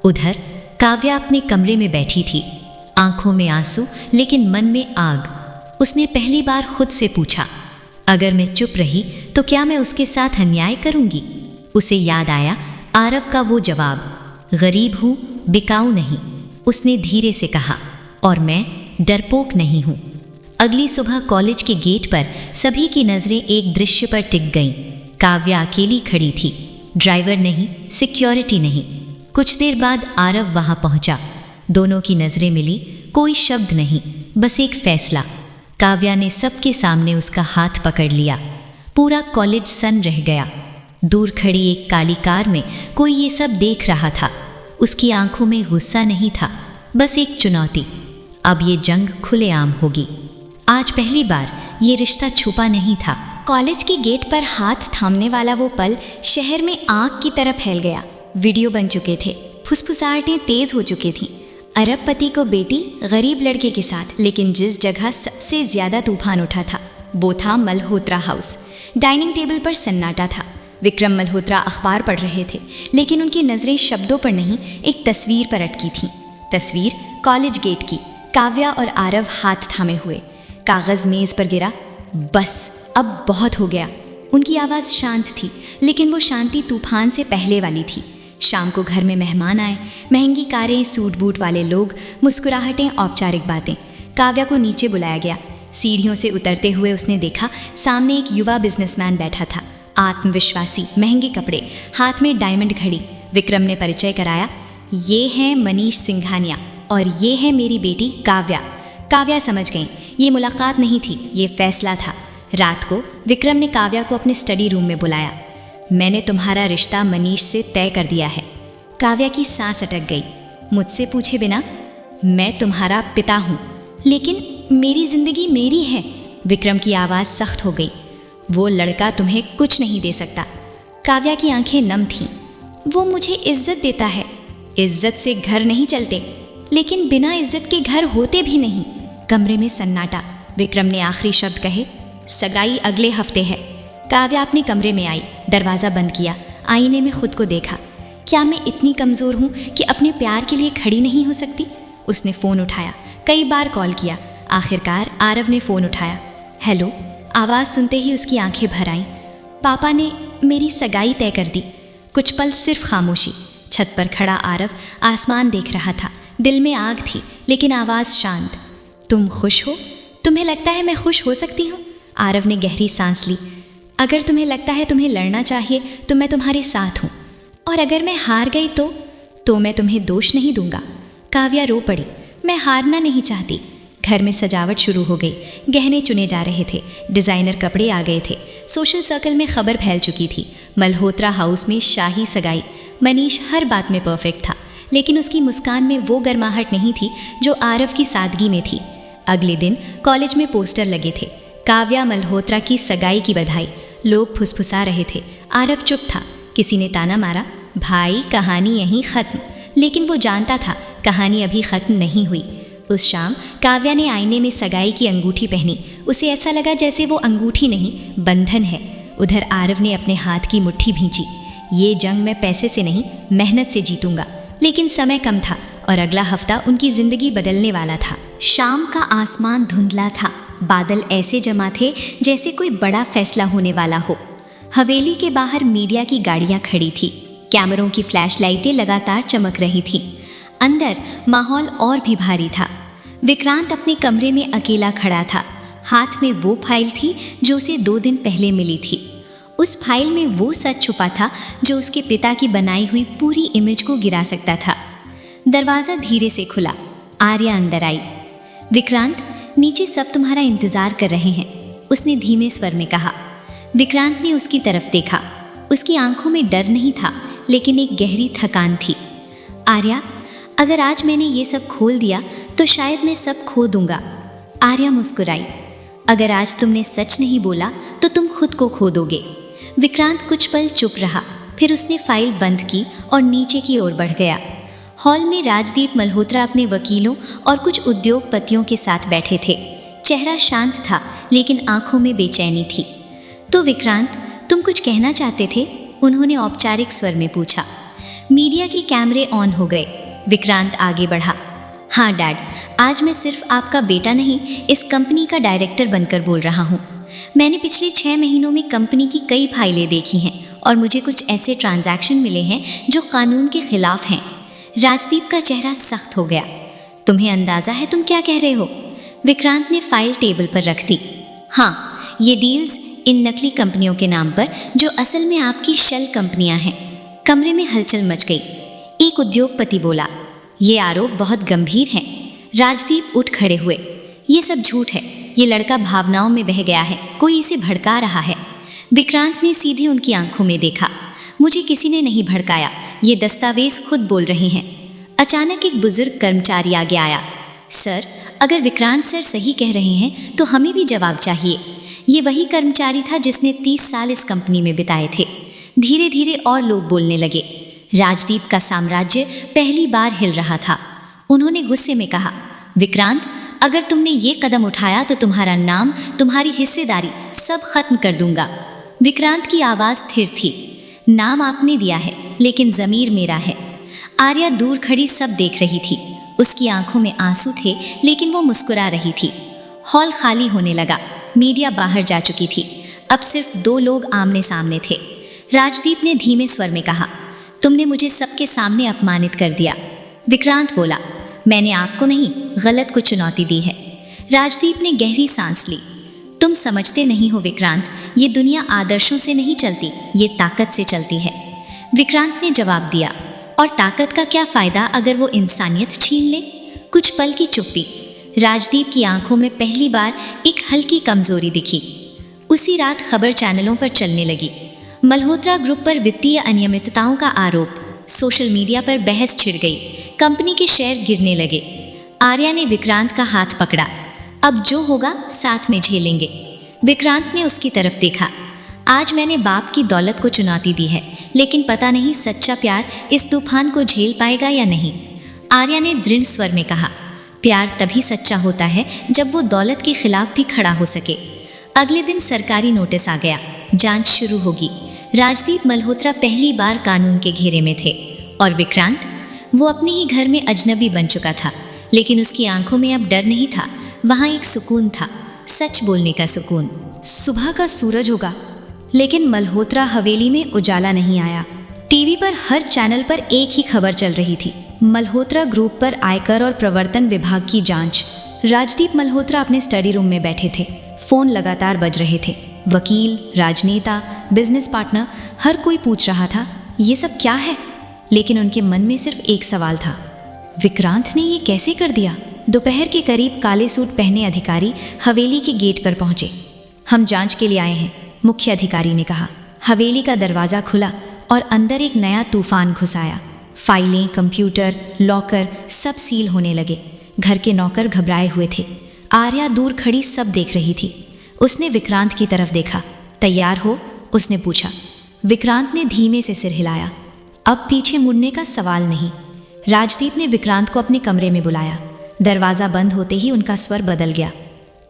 उधर काव्या अपने कमरे में बैठी थी, आंखों में आंसू लेकिन मन में आग। उसने पहली बार खुद से पूछा, अगर मैं चुप रही तो क्या मैं उसके साथ अन्याय करूंगी? उसे याद आया आरव का वो जवाब, गरीब हूँ, बिकाऊ नहीं। उसने धीरे से कहा, और मैं डरपोक नहीं हूँ। अगली सुबह कॉलेज के गेट पर सभी की नज़रें एक दृश्य पर टिक गईं। काव्या अकेली खड़ी थी, ड्राइवर नहीं, सिक्योरिटी नहीं। कुछ देर बाद आरव वहाँ पहुँचा। दोनों की नज़रें मिली, कोई शब्द नहीं, बस एक फैसला। काव्या ने सबके सामने उसका हाथ पकड़ लिया। पूरा कॉलेज सन रह गया। दूर खड़ी एक काली कार में कोई ये सब देख रहा था। उसकी आंखों में गुस्सा नहीं था, बस एक चुनौती। अब ये जंग खुलेआम होगी। आज पहली बार ये रिश्ता छुपा नहीं था। कॉलेज के गेट पर हाथ थामने वाला वो पल शहर में आग की तरह फैल गया। वीडियो बन चुके थे, फुसफुसाहटें तेज हो चुकी थीं। अरबपति को बेटी गरीब लड़के के साथ, लेकिन जिस जगह सबसे ज्यादा तूफान उठा था वो था मल्होत्रा हाउस। डाइनिंग टेबल पर सन्नाटा था। विक्रम मल्होत्रा अखबार पढ़ रहे थे, लेकिन उनकी नज़रें शब्दों पर नहीं, एक तस्वीर पर अटकी थीं। तस्वीर कॉलेज गेट की, काव्या और आरव हाथ थामे हुए। कागज़ मेज़ पर गिरा। बस अब बहुत हो गया। उनकी आवाज़ शांत थी, लेकिन वो शांति तूफान से पहले वाली थी। शाम को घर में मेहमान आए, महंगी कारें, सूट बूट वाले लोग, मुस्कुराहटें, औपचारिक बातें। काव्या को नीचे बुलाया गया। सीढ़ियों से उतरते हुए उसने देखा सामने एक युवा बिजनेसमैन बैठा था, आत्मविश्वासी, महंगे कपड़े, हाथ में डायमंड घड़ी। विक्रम ने परिचय कराया, ये हैं मनीष सिंघानिया और ये है मेरी बेटी काव्या। काव्या समझ गई ये मुलाकात नहीं थी, ये फैसला था। रात को विक्रम ने काव्या को अपने स्टडी रूम में बुलाया। मैंने तुम्हारा रिश्ता मनीष से तय कर दिया है। काव्या की सांस अटक गई। मुझसे पूछे बिना? मैं तुम्हारा पिता हूँ, लेकिन मेरी जिंदगी मेरी है। विक्रम की आवाज़ सख्त हो गई। वो लड़का तुम्हें कुछ नहीं दे सकता। काव्या की आंखें नम थीं। वो मुझे इज्जत देता है। इज्जत से घर नहीं चलते, लेकिन बिना इज्जत के घर होते भी नहीं। कमरे में सन्नाटा। विक्रम ने आखिरी शब्द कहे, सगाई अगले हफ्ते है। काव्या अपने कमरे में आई, दरवाज़ा बंद किया, आईने में खुद को देखा। क्या मैं इतनी कमज़ोर हूँ कि अपने प्यार के लिए खड़ी नहीं हो सकती? उसने फ़ोन उठाया, कई बार कॉल किया। आखिरकार आरव ने फ़ोन उठाया। हेलो। आवाज़ सुनते ही उसकी आंखें भर आईं। पापा ने मेरी सगाई तय कर दी। कुछ पल सिर्फ खामोशी। छत पर खड़ा आरव आसमान देख रहा था। दिल में आग थी, लेकिन आवाज़ शांत। तुम खुश हो? तुम्हें लगता है मैं खुश हो सकती हूँ? आरव ने गहरी सांस ली। अगर तुम्हें लगता है तुम्हें लड़ना चाहिए तो मैं तुम्हारे साथ हूँ, और अगर मैं हार गई तो मैं तुम्हें दोष नहीं दूंगा। काव्या रो पड़ी। मैं हारना नहीं चाहती। घर में सजावट शुरू हो गई। गहने चुने जा रहे थे, डिज़ाइनर कपड़े आ गए थे। सोशल सर्कल में खबर फैल चुकी थी, मल्होत्रा हाउस में शाही सगाई। मनीष हर बात में परफेक्ट था, लेकिन उसकी मुस्कान में वो गर्माहट नहीं थी जो आरव की सादगी में थी। अगले दिन कॉलेज में पोस्टर लगे थे, काव्या मल्होत्रा की सगाई की बधाई। लोग फुसफुसा रहे थे। आरव चुप था। किसी ने ताना मारा, भाई कहानी यहीं ख़त्म। लेकिन वो जानता था कहानी अभी ख़त्म नहीं हुई। उस शाम काव्या ने आईने में सगाई की अंगूठी पहनी। उसे ऐसा लगा जैसे वो अंगूठी नहीं, बंधन है। उधर आरव ने अपने हाथ की मुट्ठी भींची। ये जंग मैं पैसे से नहीं, मेहनत से जीतूंगा। लेकिन समय कम था और अगला हफ्ता उनकी जिंदगी बदलने वाला था। शाम का आसमान धुंधला था। बादल ऐसे जमा थे जैसे कोई बड़ा फैसला होने वाला हो। हवेली के बाहर मीडिया की गाड़ियां खड़ी थी। कैमरों की फ्लैश लाइटें लगातार चमक रही थीं। अंदर माहौल और भी भारी था। विक्रांत अपने कमरे में अकेला खड़ा था। हाथ में वो फाइल थी जो उसे 2 दिन पहले मिली थी। उस फाइल में वो सच छुपा था जो उसके पिता की बनाई हुई पूरी इमेज को गिरा सकता था। दरवाज़ा धीरे से खुला। आर्या अंदर आई। विक्रांत, नीचे सब तुम्हारा इंतज़ार कर रहे हैं, उसने धीमे स्वर में कहा। विक्रांत ने उसकी तरफ देखा। उसकी आंखों में डर नहीं था, लेकिन एक गहरी थकान थी। आर्या, अगर आज मैंने ये सब खोल दिया तो शायद मैं सब खो दूंगा। आर्या मुस्कुराई। अगर आज तुमने सच नहीं बोला तो तुम खुद को खो दोगे। विक्रांत कुछ पल चुप रहा, फिर उसने फाइल बंद की और नीचे की ओर बढ़ गया। हॉल में राजदीप मल्होत्रा अपने वकीलों और कुछ उद्योगपतियों के साथ बैठे थे। चेहरा शांत था, लेकिन आंखों में बेचैनी थी। तो विक्रांत, तुम कुछ कहना चाहते थे? उन्होंने औपचारिक स्वर में पूछा। मीडिया के कैमरे ऑन हो गए। विक्रांत आगे बढ़ा। हाँ डैड, आज मैं सिर्फ आपका बेटा नहीं, इस कंपनी का डायरेक्टर बनकर बोल रहा हूँ। मैंने पिछले 6 महीनों में कंपनी की कई फाइलें देखी हैं और मुझे कुछ ऐसे ट्रांजैक्शन मिले हैं जो कानून के खिलाफ हैं। राजदीप का चेहरा सख्त हो गया। तुम्हें अंदाज़ा है तुम क्या कह रहे हो? विक्रांत ने फाइल टेबल पर रख दी। हाँ, ये डील्स इन नकली कंपनियों के नाम पर जो असल में आपकी शेल कंपनियां हैं। कमरे में हलचल मच गई। एक उद्योगपति बोला, ये आरोप बहुत गंभीर हैं। राजदीप उठ खड़े हुए। ये सब झूठ है। ये लड़का भावनाओं में बह गया है, कोई इसे भड़का रहा है। विक्रांत ने सीधे उनकी आंखों में देखा। मुझे किसी ने नहीं भड़काया, ये दस्तावेज खुद बोल रहे हैं। अचानक एक बुजुर्ग कर्मचारी आगे आया। सर, अगर विक्रांत सर सही कह रहे हैं तो हमें भी जवाब चाहिए। ये वही कर्मचारी था जिसने 30 साल इस कंपनी में बिताए थे। धीरे धीरे और लोग बोलने लगे। राजदीप का साम्राज्य पहली बार हिल रहा था। उन्होंने गुस्से में कहा, विक्रांत, अगर तुमने ये कदम उठाया तो तुम्हारा नाम, तुम्हारी हिस्सेदारी सब खत्म कर दूंगा। विक्रांत की आवाज़ स्थिर थी। नाम आपने दिया है, लेकिन ज़मीर मेरा है। आर्या दूर खड़ी सब देख रही थी। उसकी आंखों में आंसू थे, लेकिन वो मुस्कुरा रही थी। हॉल खाली होने लगा। मीडिया बाहर जा चुकी थी। अब सिर्फ 2 लोग आमने सामने थे। राजदीप ने धीमे स्वर में कहा, तुमने मुझे सबके सामने अपमानित कर दिया। विक्रांत बोला, मैंने आपको नहीं, गलत को चुनौती दी है। राजदीप ने गहरी सांस ली। तुम समझते नहीं हो विक्रांत, ये दुनिया आदर्शों से नहीं चलती, ये ताकत से चलती है। विक्रांत ने जवाब दिया, और ताकत का क्या फ़ायदा अगर वो इंसानियत छीन ले? कुछ पल की चुप्पी। राजदीप की आंखों में पहली बार एक हल्की कमजोरी दिखी। उसी रात खबर चैनलों पर चलने लगी। मल्होत्रा ग्रुप पर वित्तीय अनियमितताओं का आरोप। सोशल मीडिया पर बहस छिड़ गई। कंपनी के शेयर गिरने लगे। आर्या ने विक्रांत का हाथ पकड़ा। अब जो होगा साथ में झेलेंगे। विक्रांत ने उसकी तरफ देखा। आज मैंने बाप की दौलत को चुनौती दी है, लेकिन पता नहीं सच्चा प्यार इस तूफान को झेल पाएगा या नहीं। आर्या ने दृढ़ स्वर में कहा, प्यार तभी सच्चा होता है जब वो दौलत के खिलाफ भी खड़ा हो सके। अगले दिन सरकारी नोटिस आ गया। जांच शुरू होगी। राजदीप मल्होत्रा पहली बार कानून के घेरे में थे, और विक्रांत, वो अपने ही घर में अजनबी बन चुका था, लेकिन उसकी आंखों में अब डर नहीं था। वहाँ एक सुकून था, सच बोलने का सुकून। सुबह का सूरज उगा, लेकिन मल्होत्रा हवेली में उजाला नहीं आया। टीवी पर हर चैनल पर एक ही खबर चल रही थी, मल्होत्रा ग्रुप पर आयकर और प्रवर्तन विभाग की जांच। राजदीप मल्होत्रा अपने स्टडी रूम में बैठे थे। फोन लगातार बज रहे थे। वकील, राजनेता, बिजनेस पार्टनर, हर कोई पूछ रहा था, ये सब क्या है? लेकिन उनके मन में सिर्फ एक सवाल था, विक्रांत ने ये कैसे कर दिया? दोपहर के करीब काले सूट पहने अधिकारी हवेली के गेट पर पहुंचे। हम जांच के लिए आए हैं, मुख्य अधिकारी ने कहा। हवेली का दरवाज़ा खुला और अंदर एक नया तूफान घुस आया। फाइलें, कंप्यूटर, लॉकर सब सील होने लगे। घर के नौकर घबराए हुए थे। आर्या दूर खड़ी सब देख रही थी। उसने विक्रांत की तरफ देखा। तैयार हो? उसने पूछा। विक्रांत ने धीमे से सिर हिलाया। अब पीछे मुड़ने का सवाल नहीं। राजदीप ने विक्रांत को अपने कमरे में बुलाया। दरवाज़ा बंद होते ही उनका स्वर बदल गया।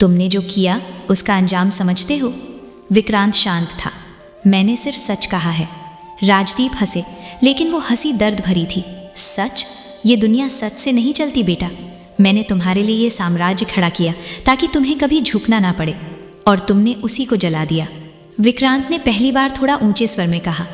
तुमने जो किया उसका अंजाम समझते हो? विक्रांत शांत था। मैंने सिर्फ सच कहा है। राजदीप हंसे, लेकिन वो हंसी दर्द भरी थी। सच? ये दुनिया सच से नहीं चलती बेटा। मैंने तुम्हारे लिए ये साम्राज्य खड़ा किया ताकि तुम्हें कभी झुकना ना पड़े, और तुमने उसी को जला दिया। विक्रांत ने पहली बार थोड़ा ऊंचे स्वर में कहा,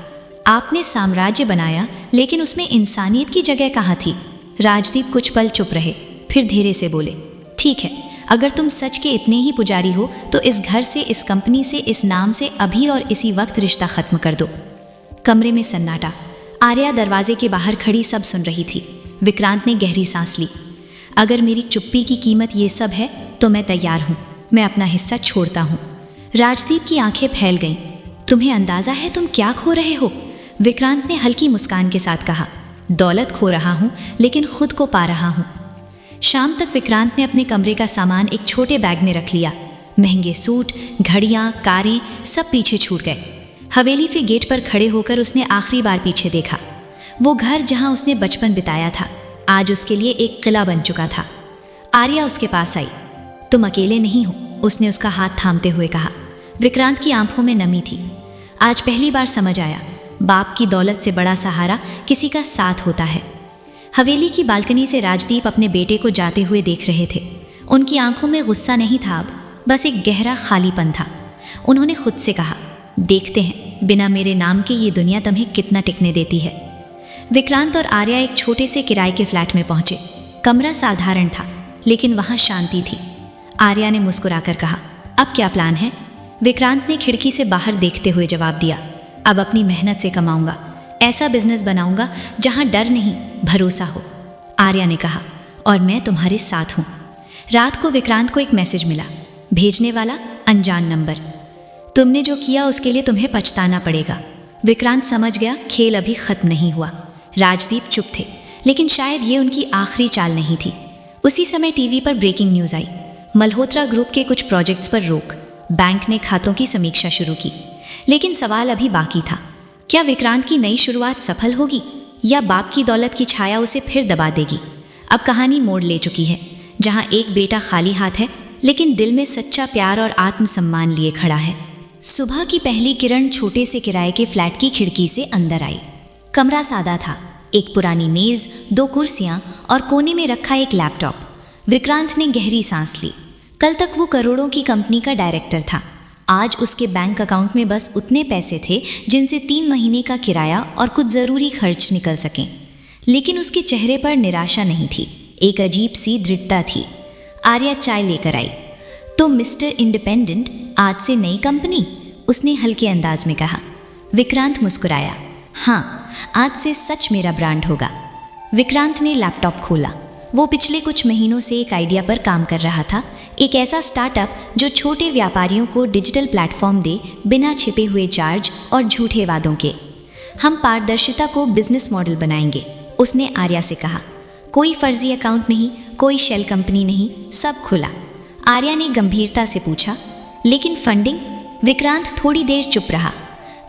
आपने साम्राज्य बनाया, लेकिन उसमें इंसानियत की जगह कहाँ थी? राजदीप कुछ पल चुप रहे, फिर धीरे से बोले, ठीक है, अगर तुम सच के इतने ही पुजारी हो तो इस घर से, इस कंपनी से, इस नाम से अभी और इसी वक्त रिश्ता खत्म कर दो। कमरे में सन्नाटा। आर्या दरवाजे के बाहर खड़ी सब सुन रही थी। विक्रांत ने गहरी सांस ली। अगर मेरी चुप्पी की कीमत ये सब है तो मैं तैयार हूँ, मैं अपना हिस्सा छोड़ता हूँ। राजदीप की आंखें फैल गईं। तुम्हें अंदाजा है तुम क्या खो रहे हो? विक्रांत ने हल्की मुस्कान के साथ कहा, दौलत खो रहा हूँ लेकिन खुद को पा रहा हूँ। शाम तक विक्रांत ने अपने कमरे का सामान एक छोटे बैग में रख लिया। महंगे सूट, घड़ियाँ, कारें सब पीछे छूट गए। हवेली के गेट पर खड़े होकर उसने आखिरी बार पीछे देखा। वो घर जहाँ उसने बचपन बिताया था आज उसके लिए एक किला बन चुका था। आर्या उसके पास आई। तुम अकेले नहीं हो, उसने उसका हाथ थामते हुए कहा। विक्रांत की आंखों में नमी थी। आज पहली बार समझ आया, बाप की दौलत से बड़ा सहारा किसी का साथ होता है। हवेली की बालकनी से राजदीप अपने बेटे को जाते हुए देख रहे थे। उनकी आंखों में गुस्सा नहीं था अब, बस एक गहरा खालीपन था। उन्होंने खुद से कहा, देखते हैं बिना मेरे नाम के ये दुनिया तुम्हें कितना टिकने देती है। विक्रांत और आर्या एक छोटे से किराए के फ्लैट में पहुंचे। कमरा साधारण था लेकिन वहां शांति थी। आर्या ने मुस्कुराकर कहा, अब क्या प्लान है? विक्रांत ने खिड़की से बाहर देखते हुए जवाब दिया, अब अपनी मेहनत से कमाऊंगा, ऐसा बिजनेस बनाऊंगा जहां डर नहीं भरोसा हो। आर्या ने कहा, और मैं तुम्हारे साथ हूं। रात को विक्रांत को एक मैसेज मिला, भेजने वाला अनजान नंबर। तुमने जो किया उसके लिए तुम्हें पछताना पड़ेगा। विक्रांत समझ गया खेल अभी खत्म नहीं हुआ। राजदीप चुप थे, लेकिन शायद ये उनकी आखिरी चाल नहीं थी। उसी समय टीवी पर ब्रेकिंग न्यूज़ आई, मल्होत्रा ग्रुप के कुछ प्रोजेक्ट्स पर रोक। बैंक ने खातों की समीक्षा शुरू की, लेकिन सवाल अभी बाकी था, क्या विक्रांत की नई शुरुआत सफल होगी या बाप की दौलत की छाया उसे फिर दबा देगी? अब कहानी मोड़ ले चुकी है, जहां एक बेटा खाली हाथ है लेकिन दिल में सच्चा प्यार और आत्मसम्मान लिए खड़ा है। सुबह की पहली किरण छोटे से किराए के फ्लैट की खिड़की से अंदर आई। कमरा सादा था, एक पुरानी मेज, 2 कुर्सियां और कोने में रखा एक लैपटॉप। विक्रांत ने गहरी सांस ली। कल तक वो करोड़ों की कंपनी का डायरेक्टर था। आज उसके बैंक अकाउंट में बस उतने पैसे थे जिनसे 3 महीने का किराया और कुछ ज़रूरी खर्च निकल सकें। लेकिन उसके चेहरे पर निराशा नहीं थी, एक अजीब सी दृढ़ता थी। आर्या चाय लेकर आई। तो मिस्टर इंडिपेंडेंट, आज से नई कंपनी? उसने हल्के अंदाज में कहा। विक्रांत मुस्कुराया, हाँ, आज से सच मेरा ब्रांड होगा। विक्रांत ने लैपटॉप खोला। वो पिछले कुछ महीनों से एक आइडिया पर काम कर रहा था, एक ऐसा स्टार्टअप जो छोटे व्यापारियों को डिजिटल प्लेटफॉर्म दे, बिना छिपे हुए चार्ज और झूठे वादों के। हम पारदर्शिता को बिजनेस मॉडल बनाएंगे, उसने आर्या से कहा। कोई फर्जी अकाउंट नहीं, कोई शेल कंपनी नहीं, सब खुला। आर्या ने गंभीरता से पूछा, लेकिन फंडिंग? विक्रांत थोड़ी देर चुप रहा।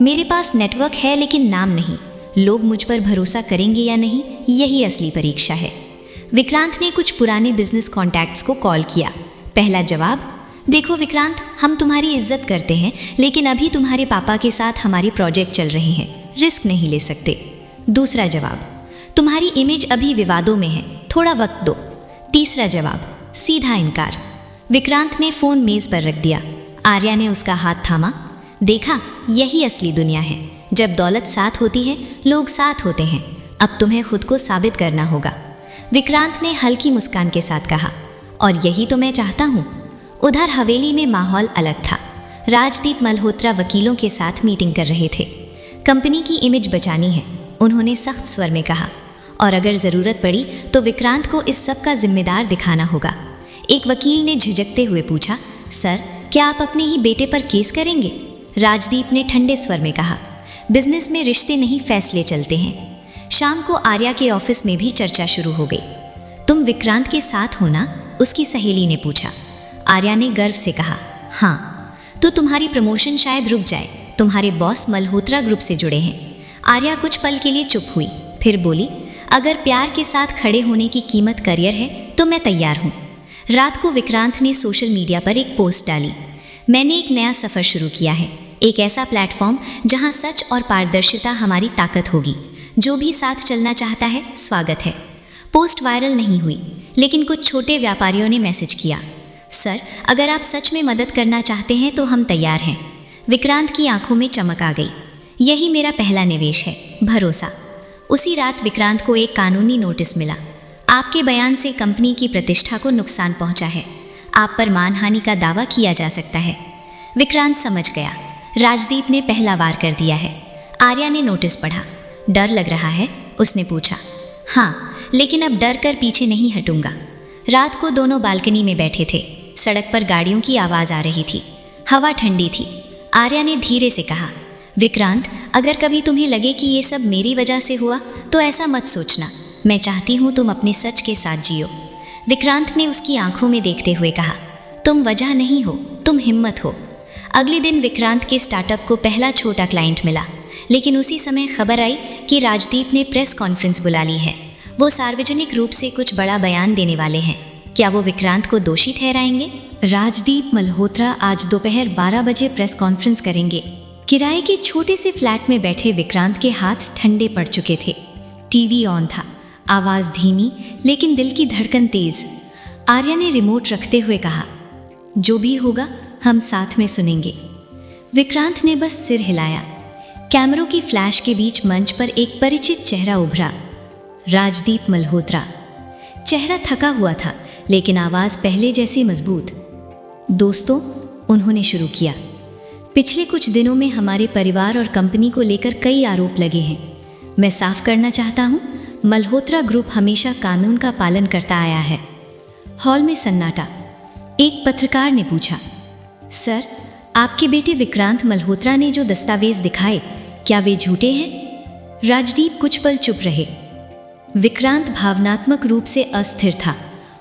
मेरे पास नेटवर्क है लेकिन नाम नहीं, लोग मुझ पर भरोसा करेंगे या नहीं, यही असली परीक्षा है। विक्रांत ने कुछ पुराने बिजनेस कॉन्टैक्ट्स को कॉल किया। पहला जवाब, देखो विक्रांत, हम तुम्हारी इज्जत करते हैं लेकिन अभी तुम्हारे पापा के साथ हमारे प्रोजेक्ट चल रहे हैं, रिस्क नहीं ले सकते। दूसरा जवाब, तुम्हारी इमेज अभी विवादों में है, थोड़ा वक्त दो। तीसरा जवाब, सीधा इनकार। विक्रांत ने फ़ोन मेज़ पर रख दिया। आर्या ने उसका हाथ थामा। देखा, यही असली दुनिया है, जब दौलत साथ होती है, लोग साथ होते हैं। अब तुम्हें खुद को साबित करना होगा। विक्रांत ने हल्की मुस्कान के साथ कहा, और यही तो मैं चाहता हूँ। उधर हवेली में माहौल अलग था। राजदीप मल्होत्रा वकीलों के साथ मीटिंग कर रहे थे। कंपनी की इमेज बचानी है, उन्होंने सख्त स्वर में कहा, और अगर ज़रूरत पड़ी तो विक्रांत को इस सब का जिम्मेदार दिखाना होगा। एक वकील ने झिझकते हुए पूछा, सर, क्या आप अपने ही बेटे पर केस करेंगे? राजदीप ने ठंडे स्वर में कहा, बिजनेस में रिश्ते नहीं फैसले चलते हैं। शाम को आर्या के ऑफिस में भी चर्चा शुरू हो गई। तुम विक्रांत के साथ हो ना? उसकी सहेली ने पूछा। आर्या ने गर्व से कहा, हाँ। तो तुम्हारी प्रमोशन शायद रुक जाए, तुम्हारे बॉस मल्होत्रा ग्रुप से जुड़े हैं। आर्या कुछ पल के लिए चुप हुई, फिर बोली, अगर प्यार के साथ खड़े होने की कीमत करियर है तो मैं तैयार हूँ। रात को विक्रांत ने सोशल मीडिया पर एक पोस्ट डाली, मैंने एक नया सफ़र शुरू किया है, एक ऐसा प्लेटफॉर्म जहाँ सच और पारदर्शिता हमारी ताकत होगी। जो भी साथ चलना चाहता है, स्वागत है। पोस्ट वायरल नहीं हुई, लेकिन कुछ छोटे व्यापारियों ने मैसेज किया, सर अगर आप सच में मदद करना चाहते हैं तो हम तैयार हैं। विक्रांत की आंखों में चमक आ गई। यही मेरा पहला निवेश है, भरोसा। उसी रात विक्रांत को एक कानूनी नोटिस मिला। आपके बयान से कंपनी की प्रतिष्ठा को नुकसान पहुंचा है, आप पर मानहानि का दावा किया जा सकता है। विक्रांत समझ गया, राजदीप ने पहला वार कर दिया है। आर्या ने नोटिस पढ़ा। डर लग रहा है? उसने पूछा। हाँ, लेकिन अब डर कर पीछे नहीं हटूंगा। रात को दोनों बालकनी में बैठे थे। सड़क पर गाड़ियों की आवाज़ आ रही थी, हवा ठंडी थी। आर्या ने धीरे से कहा, विक्रांत अगर कभी तुम्हें लगे कि ये सब मेरी वजह से हुआ तो ऐसा मत सोचना। मैं चाहती हूँ तुम अपने सच के साथ जियो। विक्रांत ने उसकी आंखों में देखते हुए कहा, तुम वजह नहीं हो, तुम हिम्मत हो। अगले दिन विक्रांत के स्टार्टअप को पहला छोटा क्लाइंट मिला, लेकिन उसी समय खबर आई कि राजदीप ने प्रेस कॉन्फ्रेंस बुला ली है। वो सार्वजनिक रूप से कुछ बड़ा बयान देने वाले हैं। क्या वो विक्रांत को दोषी ठहराएंगे? राजदीप मल्होत्रा आज दोपहर 12 बजे प्रेस कॉन्फ्रेंस करेंगे। किराए के छोटे से फ्लैट में बैठे विक्रांत के हाथ ठंडे पड़ चुके थे। टीवी ऑन था, आवाज़ धीमी लेकिन दिल की धड़कन तेज। आर्या ने रिमोट रखते हुए कहा, जो भी होगा हम साथ में सुनेंगे। विक्रांत ने बस सिर हिलाया। कैमरों की फ्लैश के बीच मंच पर एक परिचित चेहरा उभरा, राजदीप मल्होत्रा। चेहरा थका हुआ था, लेकिन आवाज़ पहले जैसी मजबूत। दोस्तों, उन्होंने शुरू किया, पिछले कुछ दिनों में हमारे परिवार और कंपनी को लेकर कई आरोप लगे हैं। मैं साफ करना चाहता हूँ, मल्होत्रा ग्रुप हमेशा कानून का पालन करता आया है। हॉल में सन्नाटा। एक पत्रकार ने पूछा, सर आपके बेटे विक्रांत मल्होत्रा ने जो दस्तावेज दिखाए, क्या वे झूठे हैं? राजदीप कुछ पल चुप रहे। विक्रांत भावनात्मक रूप से अस्थिर था।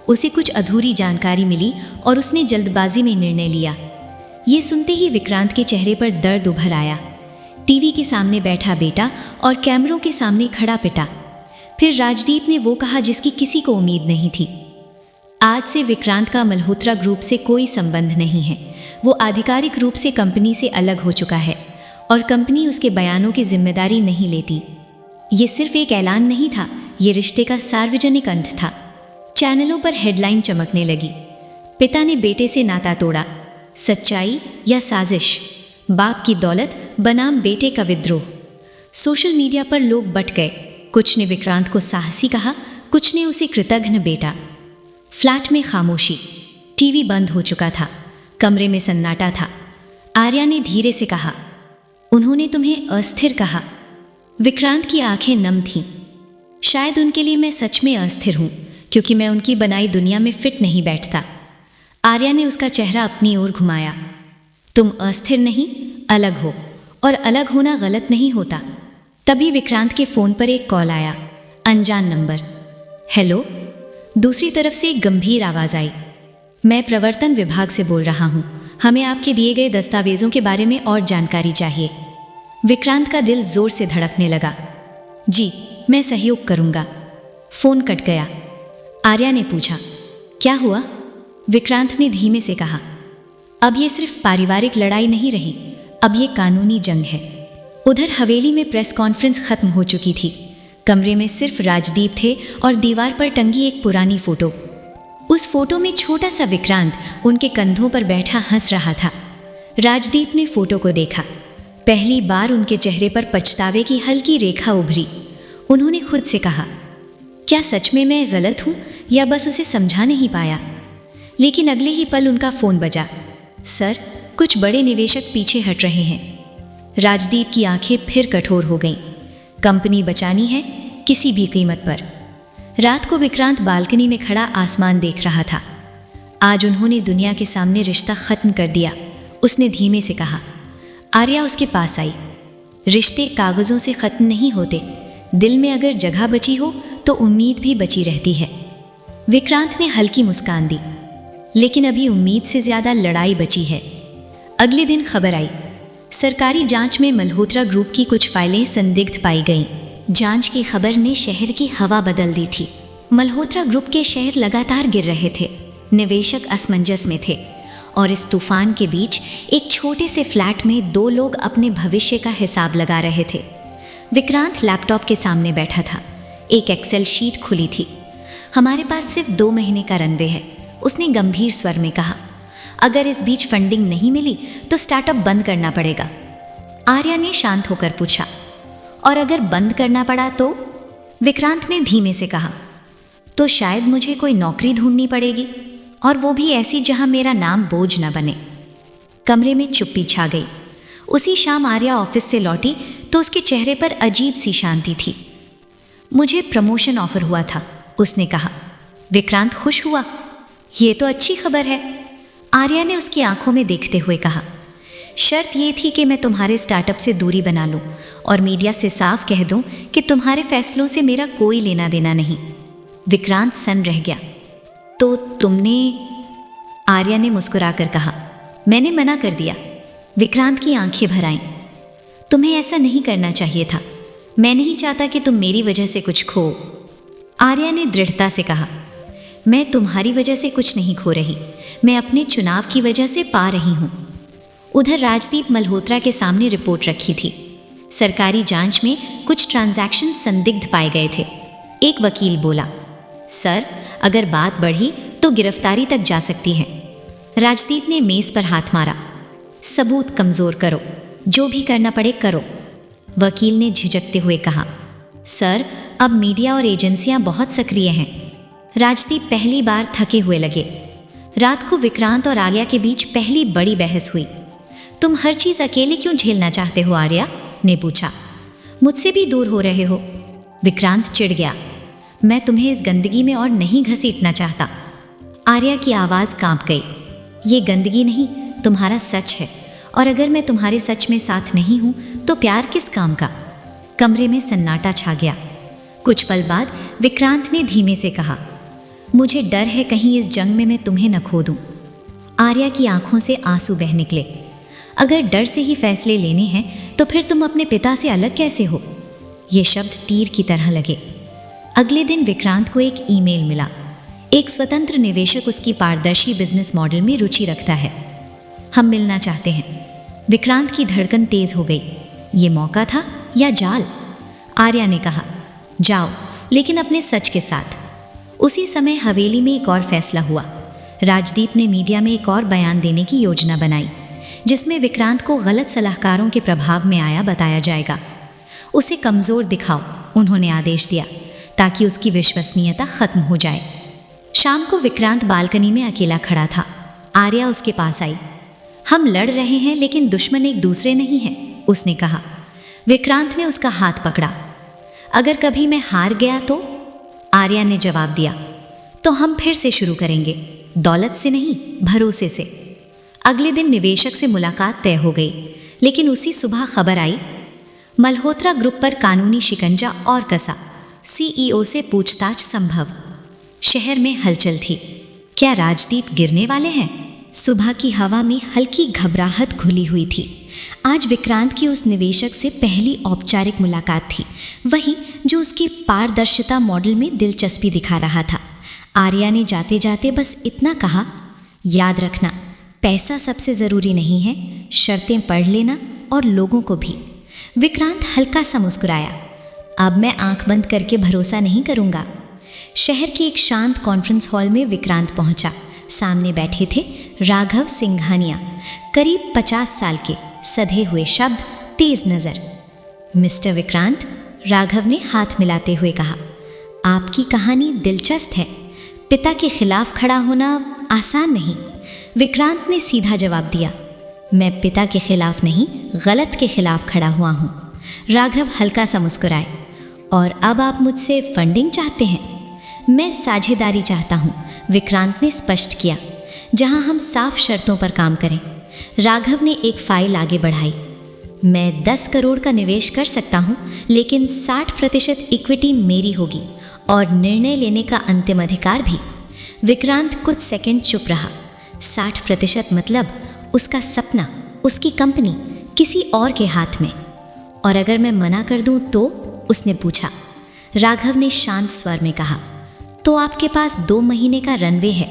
उसे कुछ अधूरी जानकारी मिली और उसने जल्दबाजी में निर्णय लिया। ये सुनते ही विक्रांत के चेहरे पर दर्द उभर आया। टीवी के सामने बैठा बेटा और कैमरों के सामने खड़ा पिता। फिर राजदीप ने वो कहा जिसकी किसी को उम्मीद नहीं थी, आज से विक्रांत का मल्होत्रा ग्रुप से कोई संबंध नहीं है। वो आधिकारिक रूप से कंपनी से अलग हो चुका है और कंपनी उसके बयानों की जिम्मेदारी नहीं लेती। ये सिर्फ एक ऐलान नहीं था, ये रिश्ते का सार्वजनिक अंत था। चैनलों पर हेडलाइन चमकने लगी, पिता ने बेटे से नाता तोड़ा, सच्चाई या साजिश, बाप की दौलत बनाम बेटे का विद्रोह। सोशल मीडिया पर लोग बट गए। कुछ ने विक्रांत को साहसी कहा, कुछ ने उसे कृतघ्न बेटा। फ्लैट में खामोशी, टीवी बंद हो चुका था, कमरे में सन्नाटा था। आर्या ने धीरे से कहा, उन्होंने तुम्हें अस्थिर कहा। विक्रांत की आंखें नम थीं। शायद उनके लिए मैं सच में अस्थिर हूँ, क्योंकि मैं उनकी बनाई दुनिया में फिट नहीं बैठता। आर्या ने उसका चेहरा अपनी ओर घुमाया। तुम अस्थिर नहीं, अलग हो, और अलग होना गलत नहीं होता। तभी विक्रांत के फ़ोन पर एक कॉल आया, अनजान नंबर। हेलो। दूसरी तरफ से एक गंभीर आवाज़ आई, मैं प्रवर्तन विभाग से बोल रहा हूँ, हमें आपके दिए गए दस्तावेज़ों के बारे में और जानकारी चाहिए। विक्रांत का दिल जोर से धड़कने लगा। जी, मैं सहयोग करूँगा। फ़ोन कट गया। आर्या ने पूछा, क्या हुआ? विक्रांत ने धीमे से कहा, अब ये सिर्फ पारिवारिक लड़ाई नहीं रही, अब ये कानूनी जंग है। उधर हवेली में प्रेस कॉन्फ्रेंस खत्म हो चुकी थी। कमरे में सिर्फ राजदीप थे और दीवार पर टंगी एक पुरानी फोटो। उस फोटो में छोटा सा विक्रांत उनके कंधों पर बैठा हंस रहा था। राजदीप ने फोटो को देखा। पहली बार उनके चेहरे पर पछतावे की हल्की रेखा उभरी। उन्होंने खुद से कहा, क्या सच में मैं गलत हूँ या बस उसे समझा नहीं पाया? लेकिन अगले ही पल उनका फ़ोन बजा। सर, कुछ बड़े निवेशक पीछे हट रहे हैं। राजदीप की आंखें फिर कठोर हो गईं। कंपनी बचानी है, किसी भी कीमत पर। रात को विक्रांत बालकनी में खड़ा आसमान देख रहा था। आज उन्होंने दुनिया के सामने रिश्ता ख़त्म कर दिया। उसने धीमे से कहा। आर्या उसके पास आई। रिश्ते कागज़ों से ख़त्म नहीं होते, दिल में अगर जगह बची हो तो उम्मीद भी बची रहती है। विक्रांत ने हल्की मुस्कान दी, लेकिन अभी उम्मीद से ज़्यादा लड़ाई बची है। अगले दिन खबर आई, सरकारी जांच में मल्होत्रा ग्रुप की कुछ फाइलें संदिग्ध पाई गईं। जांच की खबर ने शहर की हवा बदल दी थी। मल्होत्रा ग्रुप के शेयर लगातार गिर रहे थे, निवेशक असमंजस में थे, और इस तूफान के बीच एक छोटे से फ्लैट में दो लोग अपने भविष्य का हिसाब लगा रहे थे। विक्रांत लैपटॉप के सामने बैठा था। एक एक्सेल शीट खुली थी। हमारे पास सिर्फ 2 महीने का रनवे है, उसने गंभीर स्वर में कहा। अगर इस बीच फंडिंग नहीं मिली तो स्टार्टअप बंद करना पड़ेगा। आर्या ने शांत होकर पूछा, और अगर बंद करना पड़ा तो? विक्रांत ने धीमे से कहा, तो शायद मुझे कोई नौकरी ढूंढनी पड़ेगी, और वो भी ऐसी जहां मेरा नाम बोझ न बने। कमरे में चुप्पी छा गई। उसी शाम आर्या ऑफिस से लौटी तो उसके चेहरे पर अजीब सी शांति थी। मुझे प्रमोशन ऑफर हुआ था, उसने कहा। विक्रांत खुश हुआ। ये तो अच्छी खबर है, आर्या ने उसकी आंखों में देखते हुए कहा। शर्त ये थी कि मैं तुम्हारे स्टार्टअप से दूरी बना लूं और मीडिया से साफ कह दूं कि तुम्हारे फैसलों से मेरा कोई लेना देना नहीं। विक्रांत सन्न रह गया। तो तुमने? आर्या ने मुस्कुराकर कहा। मैंने मना कर दिया। विक्रांत की आंखें भर आईं। तुम्हें ऐसा नहीं करना चाहिए था। मैं नहीं चाहता कि तुम मेरी वजह से कुछ खो। आर्या ने दृढ़ता से कहा। मैं तुम्हारी वजह से कुछ नहीं खो रही, मैं अपने चुनाव की वजह से पा रही हूँ। उधर राजदीप मल्होत्रा के सामने रिपोर्ट रखी थी। सरकारी जांच में कुछ ट्रांजैक्शन संदिग्ध पाए गए थे। एक वकील बोला, सर, अगर बात बढ़ी तो गिरफ्तारी तक जा सकती है। राजदीप ने मेज पर हाथ मारा। सबूत कमजोर करो, जो भी करना पड़े करो। वकील ने झिझकते हुए कहा, सर, अब मीडिया और एजेंसियां बहुत सक्रिय हैं। राजदीप पहली बार थके हुए लगे। रात को विक्रांत और आर्या के बीच पहली बड़ी बहस हुई। तुम हर चीज अकेले क्यों झेलना चाहते हो, आर्या ने पूछा। मुझसे भी दूर हो रहे हो। विक्रांत चिढ़ गया। मैं तुम्हें इस गंदगी में और नहीं घसीटना चाहता। आर्या की आवाज कांप गई। ये गंदगी नहीं, तुम्हारा सच है, और अगर मैं तुम्हारे सच में साथ नहीं हूं तो प्यार किस काम का? कमरे में सन्नाटा छा गया। कुछ पल बाद विक्रांत ने धीमे से कहा, मुझे डर है कहीं इस जंग में मैं तुम्हें न खो दूं। आर्या की आंखों से आंसू बह निकले। अगर डर से ही फैसले लेने हैं तो फिर तुम अपने पिता से अलग कैसे हो? ये शब्द तीर की तरह लगे। अगले दिन विक्रांत को एक ईमेल मिला। एक स्वतंत्र निवेशक उसकी पारदर्शी बिजनेस मॉडल में रुचि रखता है। हम मिलना चाहते हैं। विक्रांत की धड़कन तेज हो गई। ये मौका था या जाल? आर्या ने कहा, जाओ, लेकिन अपने सच के साथ। उसी समय हवेली में एक और फैसला हुआ। राजदीप ने मीडिया में एक और बयान देने की योजना बनाई, जिसमें विक्रांत को गलत सलाहकारों के प्रभाव में आया बताया जाएगा। उसे कमज़ोर दिखाओ, उन्होंने आदेश दिया, ताकि उसकी विश्वसनीयता खत्म हो जाए। शाम को विक्रांत बालकनी में अकेला खड़ा था। आर्या उसके पास आई। हम लड़ रहे हैं लेकिन दुश्मन एक दूसरे नहीं हैं, उसने कहा। विक्रांत ने उसका हाथ पकड़ा। अगर कभी मैं हार गया तो? आर्या ने जवाब दिया, तो हम फिर से शुरू करेंगे, दौलत से नहीं, भरोसे से। अगले दिन निवेशक से मुलाकात तय हो गई, लेकिन उसी सुबह खबर आई, मल्होत्रा ग्रुप पर कानूनी शिकंजा और कसा। सीईओ से पूछताछ संभव। शहर में हलचल थी। क्या राजदीप गिरने वाले हैं? सुबह की हवा में हल्की घबराहट घुली हुई थी। आज विक्रांत की उस निवेशक से पहली औपचारिक मुलाकात थी, वही जो उसकी पारदर्शिता मॉडल में दिलचस्पी दिखा रहा था। आर्या ने जाते जाते बस इतना कहा, याद रखना, पैसा सबसे ज़रूरी नहीं है, शर्तें पढ़ लेना और लोगों को भी। विक्रांत हल्का सा मुस्कुराया। अब मैं आंख बंद करके भरोसा नहीं करूँगा। शहर के एक शांत कॉन्फ्रेंस हॉल में विक्रांत पहुंचा। सामने बैठे थे राघव सिंघानिया, करीब 50 साल के, सधे हुए शब्द, तेज नज़र। मिस्टर विक्रांत, राघव ने हाथ मिलाते हुए कहा, आपकी कहानी दिलचस्प है। पिता के खिलाफ खड़ा होना आसान नहीं। विक्रांत ने सीधा जवाब दिया, मैं पिता के खिलाफ नहीं, गलत के खिलाफ खड़ा हुआ हूँ। राघव हल्का सा मुस्कुराए। और अब आप मुझसे फंडिंग चाहते हैं? मैं साझेदारी चाहता हूँ, विक्रांत ने स्पष्ट किया, जहाँ हम साफ शर्तों पर काम करें। राघव ने एक फाइल आगे बढ़ाई। मैं 10 करोड़ का निवेश कर सकता हूँ, लेकिन 60% इक्विटी मेरी होगी और निर्णय लेने का अंतिम अधिकार भी। विक्रांत कुछ सेकंड चुप रहा। 60% मतलब उसका सपना, उसकी कंपनी किसी और के हाथ में। और अगर मैं मना कर दूं तो? उसने पूछा। राघव ने शांत स्वर में कहा, तो आपके पास 2 महीने का रनवे है।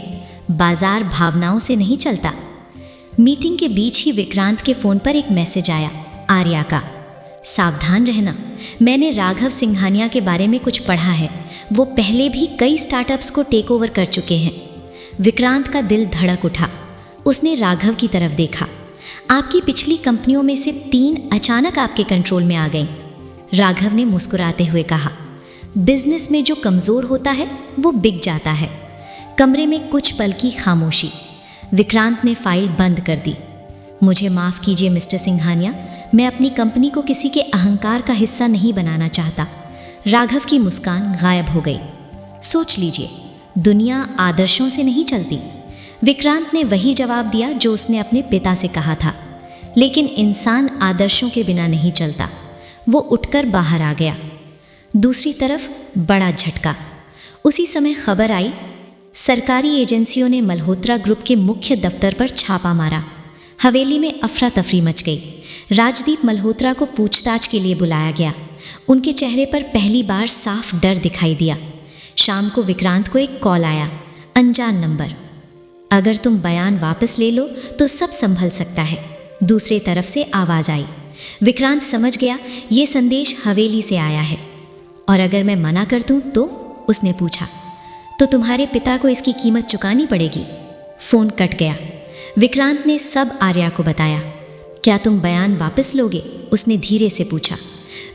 बाजार भावनाओं से नहीं चलता। मीटिंग के बीच ही विक्रांत के फ़ोन पर एक मैसेज आया, आर्या का। सावधान रहना, मैंने राघव सिंघानिया के बारे में कुछ पढ़ा है। वो पहले भी कई स्टार्टअप्स को टेक ओवर कर चुके हैं। विक्रांत का दिल धड़क उठा। उसने राघव की तरफ देखा। आपकी पिछली कंपनियों में से 3 अचानक आपके कंट्रोल में आ गईं। राघव ने मुस्कुराते हुए कहा, बिजनेस में जो कमज़ोर होता है वो बिक जाता है। कमरे में कुछ पल की खामोशी। विक्रांत ने फाइल बंद कर दी। मुझे माफ़ कीजिए मिस्टर सिंघानिया, मैं अपनी कंपनी को किसी के अहंकार का हिस्सा नहीं बनाना चाहता। राघव की मुस्कान गायब हो गई। सोच लीजिए, दुनिया आदर्शों से नहीं चलती। विक्रांत ने वही जवाब दिया जो उसने अपने पिता से कहा था, लेकिन इंसान आदर्शों के बिना नहीं चलता। वो उठकर बाहर आ गया। दूसरी तरफ बड़ा झटका। उसी समय खबर आई, सरकारी एजेंसियों ने मल्होत्रा ग्रुप के मुख्य दफ्तर पर छापा मारा। हवेली में अफरा तफरी मच गई। राजदीप मल्होत्रा को पूछताछ के लिए बुलाया गया। उनके चेहरे पर पहली बार साफ डर दिखाई दिया। शाम को विक्रांत को एक कॉल आया, अनजान नंबर। अगर तुम बयान वापस ले लो तो सब संभल सकता है। दूसरी तरफ से आवाज़ आई। विक्रांत समझ गया ये संदेश हवेली से आया है। और अगर मैं मना कर दूं तो? उसने पूछा। तो तुम्हारे पिता को इसकी कीमत चुकानी पड़ेगी। फ़ोन कट गया। विक्रांत ने सब आर्या को बताया। क्या तुम बयान वापस लोगे? उसने धीरे से पूछा।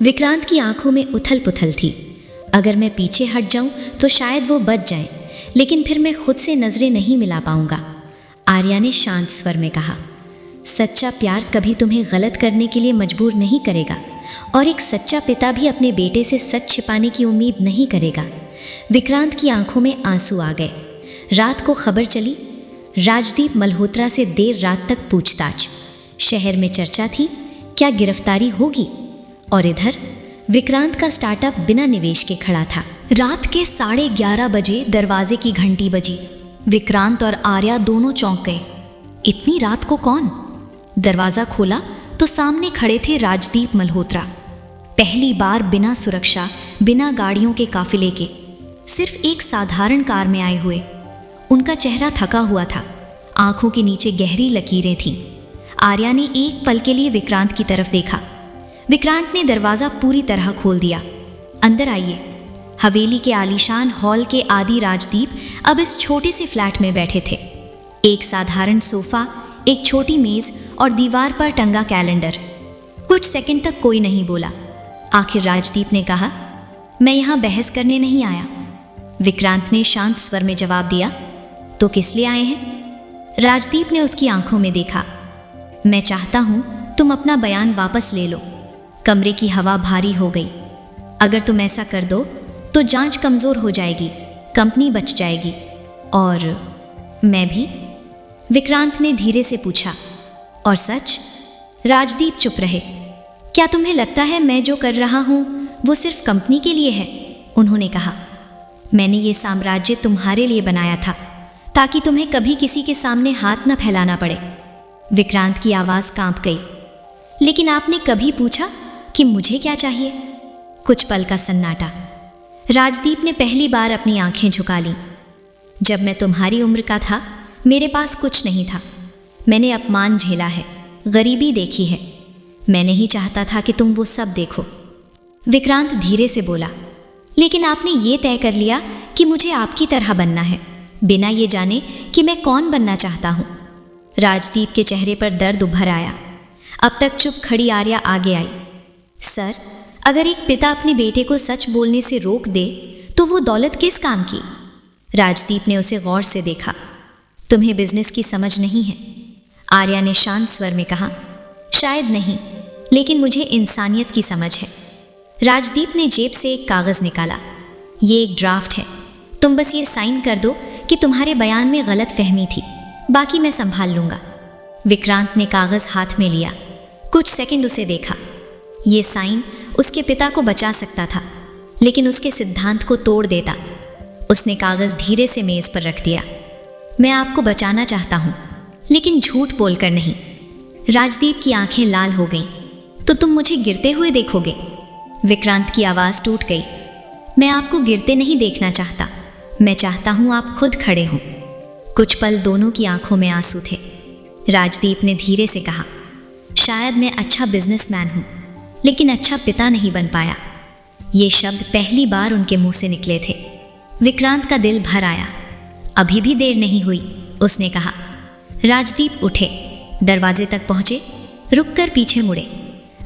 विक्रांत की आंखों में उथल पुथल थी। अगर मैं पीछे हट जाऊं तो शायद वो बच जाए, लेकिन फिर मैं खुद से नज़रें नहीं मिला पाऊंगा। आर्या ने शांत स्वर में कहा, सच्चा प्यार कभी तुम्हें गलत करने के लिए मजबूर नहीं करेगा, और एक सच्चा पिता भी अपने बेटे से सच छिपाने की उम्मीद नहीं करेगा। विक्रांत की आंखों में आंसू आ गए। रात को खबर चली, राजदीप मल्होत्रा से देर रात तक पूछताछ। शहर में चर्चा थी, क्या गिरफ्तारी होगी? और इधर विक्रांत का स्टार्टअप बिना निवेश के खड़ा था। रात के 11:30 बजे दरवाजे की घंटी बजी। विक्रांत और आर्या दोनों चौंक गए। इतनी रात को कौन? दरवाज़ा खोला तो सामने खड़े थे राजदीप मल्होत्रा। पहली बार बिना सुरक्षा, बिना गाड़ियों के काफिले के, सिर्फ एक साधारण कार में आए हुए। उनका चेहरा थका हुआ था, आंखों के नीचे गहरी लकीरें थीं। आर्या ने एक पल के लिए विक्रांत की तरफ देखा। विक्रांत ने दरवाज़ा पूरी तरह खोल दिया। अंदर आइए। हवेली के आलीशान हॉल के आदि राजदीप अब इस छोटे से फ्लैट में बैठे थे। एक साधारण सोफा, एक छोटी मेज और दीवार पर टंगा कैलेंडर। कुछ सेकंड तक कोई नहीं बोला। आखिर राजदीप ने कहा, मैं यहाँ बहस करने नहीं आया। विक्रांत ने शांत स्वर में जवाब दिया, तो किस लिए आए हैं? राजदीप ने उसकी आंखों में देखा। मैं चाहता हूँ तुम अपना बयान वापस ले लो। कमरे की हवा भारी हो गई। अगर तुम ऐसा कर दो तो जांच कमज़ोर हो जाएगी, कंपनी बच जाएगी, और मैं भी? विक्रांत ने धीरे से पूछा, और सच? राजदीप चुप रहे। क्या तुम्हें लगता है मैं जो कर रहा हूँ वो सिर्फ कंपनी के लिए है? उन्होंने कहा, मैंने ये साम्राज्य तुम्हारे लिए बनाया था, ताकि तुम्हें कभी किसी के सामने हाथ न फैलाना पड़े। विक्रांत की आवाज़ कांप गई। लेकिन आपने कभी पूछा कि मुझे क्या चाहिए? कुछ पल का सन्नाटा। राजदीप ने पहली बार अपनी आंखें झुका लीं। जब मैं तुम्हारी उम्र का था, मेरे पास कुछ नहीं था। मैंने अपमान झेला है, गरीबी देखी है। मैं नहीं चाहता था कि तुम वो सब देखो। विक्रांत धीरे से बोला, लेकिन आपने ये तय कर लिया कि मुझे आपकी तरह बनना है, बिना ये जाने कि मैं कौन बनना चाहता हूँ। राजदीप के चेहरे पर दर्द उभर आया। अब तक चुप खड़ी आर्या आगे आई। सर, अगर एक पिता अपने बेटे को सच बोलने से रोक दे तो वो दौलत किस काम की? राजदीप ने उसे गौर से देखा। तुम्हें बिजनेस की समझ नहीं है। आर्या ने शांत स्वर में कहा, शायद नहीं, लेकिन मुझे इंसानियत की समझ है। राजदीप ने जेब से एक कागज़ निकाला। ये एक ड्राफ्ट है, तुम बस ये साइन कर दो कि तुम्हारे बयान में गलत फहमी थी, बाकी मैं संभाल लूँगा। विक्रांत ने कागज़ हाथ में लिया। कुछ सेकंड उसे देखा। ये साइन उसके पिता को बचा सकता था, लेकिन उसके सिद्धांत को तोड़ देता। उसने कागज़ धीरे से मेज़ पर रख दिया। मैं आपको बचाना चाहता हूँ, लेकिन झूठ बोलकर नहीं। राजदीप की आंखें लाल हो गईं। तो तुम मुझे गिरते हुए देखोगे? विक्रांत की आवाज़ टूट गई। मैं आपको गिरते नहीं देखना चाहता, मैं चाहता हूँ आप खुद खड़े हों। कुछ पल दोनों की आंखों में आंसू थे। राजदीप ने धीरे से कहा, शायद मैं अच्छा बिजनेसमैन हूँ, लेकिन अच्छा पिता नहीं बन पाया। ये शब्द पहली बार उनके मुंह से निकले थे। विक्रांत का दिल भर आया। अभी भी देर नहीं हुई, उसने कहा। राजदीप उठे, दरवाजे तक पहुंचे, रुककर पीछे मुड़े।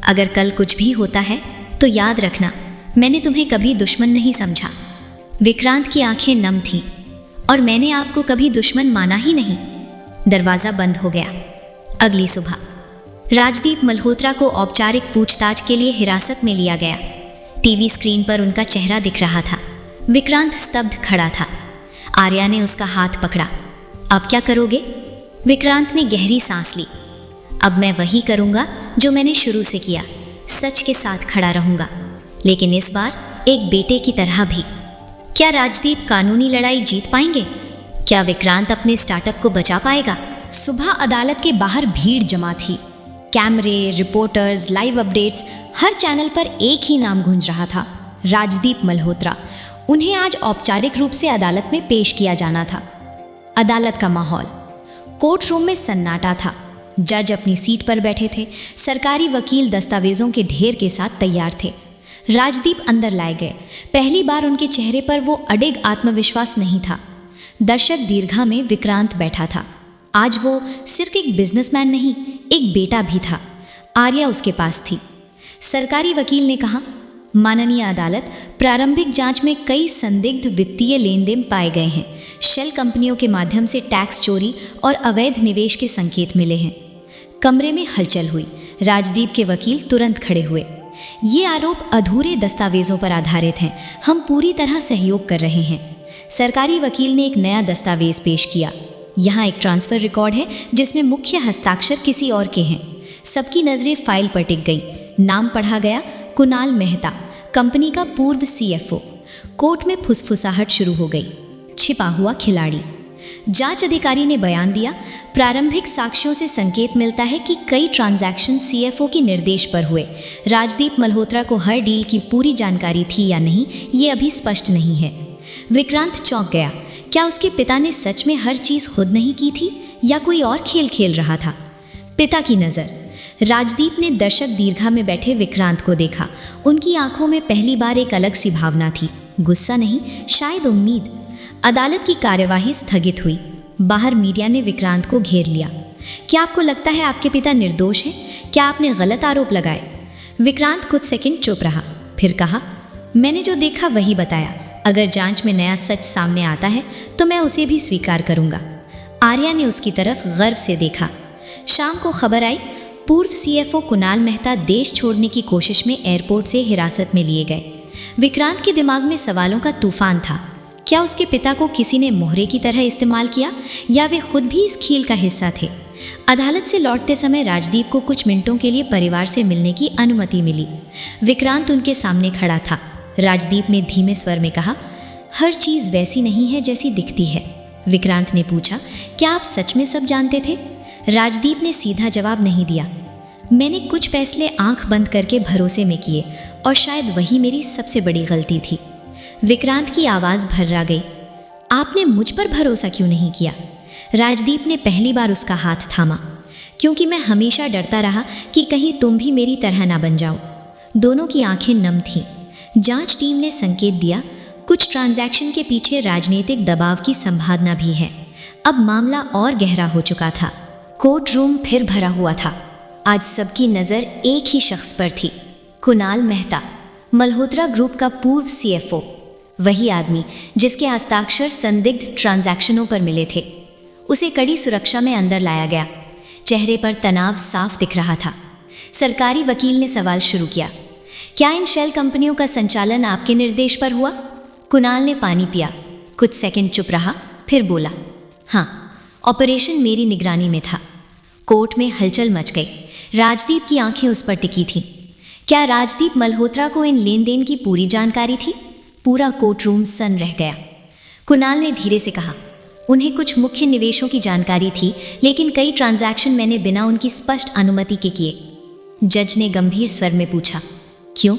अगर कल कुछ भी होता है तो याद रखना, मैंने तुम्हें कभी दुश्मन नहीं समझा। विक्रांत की आंखें नम थीं, और मैंने आपको कभी दुश्मन माना ही नहीं। दरवाज़ा बंद हो गया। अगली सुबह राजदीप मल्होत्रा को औपचारिक पूछताछ के लिए हिरासत में लिया गया। टीवी स्क्रीन पर उनका चेहरा दिख रहा था। विक्रांत स्तब्ध खड़ा था। आर्या ने उसका हाथ पकड़ा। अब क्या करोगे? विक्रांत ने गहरी सांस ली। अब मैं वही करूंगा जो मैंने शुरू से किया, सच के साथ खड़ा रहूंगा, लेकिन इस बार एक बेटे की तरह भी। क्या राजदीप कानूनी लड़ाई जीत पाएंगे? क्या विक्रांत अपने स्टार्टअप को बचा पाएगा? सुबह अदालत के बाहर भीड़ जमा थी। कैमरे, रिपोर्टर्स, लाइव अपडेट्स, हर चैनल पर एक ही नाम गूंज रहा था, राजदीप मल्होत्रा। उन्हें आज औपचारिक रूप से अदालत में पेश किया जाना था। अदालत का माहौल, कोर्ट रूम में सन्नाटा था। जज अपनी सीट पर बैठे थे। सरकारी वकील दस्तावेजों के ढेर के साथ तैयार थे। राजदीप अंदर लाए गए। पहली बार उनके चेहरे पर वो अडिग आत्मविश्वास नहीं था। दर्शक दीर्घा में विक्रांत बैठा था। आज वो सिर्फ एक बिजनेसमैन नहीं, एक बेटा भी था। आर्या उसके पास थी। सरकारी वकील ने कहा, माननीय अदालत, प्रारंभिक जांच में कई संदिग्ध वित्तीय लेन देन पाए गए हैं। शेल कंपनियों के माध्यम से टैक्स चोरी और अवैध निवेश के संकेत मिले हैं। कमरे में हलचल हुई। राजदीप के वकील तुरंत खड़े हुए। ये आरोप अधूरे दस्तावेजों पर आधारित हैं। हम पूरी तरह सहयोग कर रहे हैं। सरकारी वकील ने एक नया दस्तावेज पेश किया। यहाँ एक ट्रांसफर रिकॉर्ड है जिसमें मुख्य हस्ताक्षर किसी और के हैं। सबकी नज़रें फाइल पर टिक गई। नाम पढ़ा गया, कुणाल मेहता, कंपनी का पूर्व CFO। कोर्ट में फुसफुसाहट शुरू हो गई। छिपा हुआ खिलाड़ी। जांच अधिकारी ने बयान दिया, प्रारंभिक साक्ष्यों से संकेत मिलता है कि कई ट्रांजैक्शन CFO के निर्देश पर हुए। राजदीप मल्होत्रा को हर डील की पूरी जानकारी थी या नहीं, ये अभी स्पष्ट नहीं है। विक्रांत चौंक गया। क्या उसके पिता ने सच में हर चीज़ खुद नहीं की थी, या कोई और खेल खेल रहा था? पिता की नज़र। राजदीप ने दर्शक दीर्घा में बैठे विक्रांत को देखा। उनकी आंखों में पहली बार एक अलग सी भावना थी, गुस्सा नहीं, शायद उम्मीद। अदालत की कार्यवाही स्थगित हुई। बाहर मीडिया ने विक्रांत को घेर लिया। क्या आपको लगता है आपके पिता निर्दोष हैं? क्या आपने गलत आरोप लगाए? विक्रांत कुछ सेकंड चुप रहा, फिर कहा, मैंने जो देखा वही बताया। अगर जांच में नया सच सामने आता है तो मैं उसे भी स्वीकार करूंगा। आर्या ने उसकी तरफ गर्व से देखा। शाम को खबर आई, पूर्व CFO कुणाल मेहता देश छोड़ने की कोशिश में एयरपोर्ट से हिरासत में लिए गए। विक्रांत के दिमाग में सवालों का तूफान था। क्या उसके पिता को किसी ने मोहरे की तरह इस्तेमाल किया, या वे खुद भी इस खेल का हिस्सा थे? अदालत से लौटते समय राजदीप को कुछ मिनटों के लिए परिवार से मिलने की अनुमति मिली। विक्रांत उनके सामने खड़ा था। राजदीप ने धीमे स्वर में कहा, हर चीज़ वैसी नहीं है जैसी दिखती है। विक्रांत ने पूछा, क्या आप सच में सब जानते थे? राजदीप ने सीधा जवाब नहीं दिया। मैंने कुछ फैसले आंख बंद करके भरोसे में किए, और शायद वही मेरी सबसे बड़ी गलती थी। विक्रांत की आवाज़ भर्रा गई। आपने मुझ पर भरोसा क्यों नहीं किया? राजदीप ने पहली बार उसका हाथ थामा। क्योंकि मैं हमेशा डरता रहा कि कहीं तुम भी मेरी तरह ना बन जाओ। दोनों की आंखें नम थीं। जांच टीम ने संकेत दिया, कुछ ट्रांजैक्शन के पीछे राजनीतिक दबाव की संभावना भी है। अब मामला और गहरा हो चुका था। कोर्ट रूम फिर भरा हुआ था। आज सबकी नज़र एक ही शख्स पर थी, कुणाल मेहता, मल्होत्रा ग्रुप का पूर्व CFO। वही आदमी जिसके हस्ताक्षर संदिग्ध ट्रांजैक्शनों पर मिले थे। उसे कड़ी सुरक्षा में अंदर लाया गया। चेहरे पर तनाव साफ दिख रहा था। सरकारी वकील ने सवाल शुरू किया, क्या इन शेल कंपनियों का संचालन आपके निर्देश पर हुआ? कुणाल ने पानी पिया, कुछ सेकंड चुप रहा, फिर बोला, हाँ, ऑपरेशन मेरी निगरानी में था। कोर्ट में हलचल मच गई। राजदीप की आंखें उस पर टिकी थीं। क्या राजदीप मल्होत्रा को इन लेन देन की पूरी जानकारी थी? पूरा कोर्ट रूम सन्न रह गया। कुणाल ने धीरे से कहा, उन्हें कुछ मुख्य निवेशों की जानकारी थी, लेकिन कई ट्रांजैक्शन मैंने बिना उनकी स्पष्ट अनुमति के किए। जज ने गंभीर स्वर में पूछा, क्यों?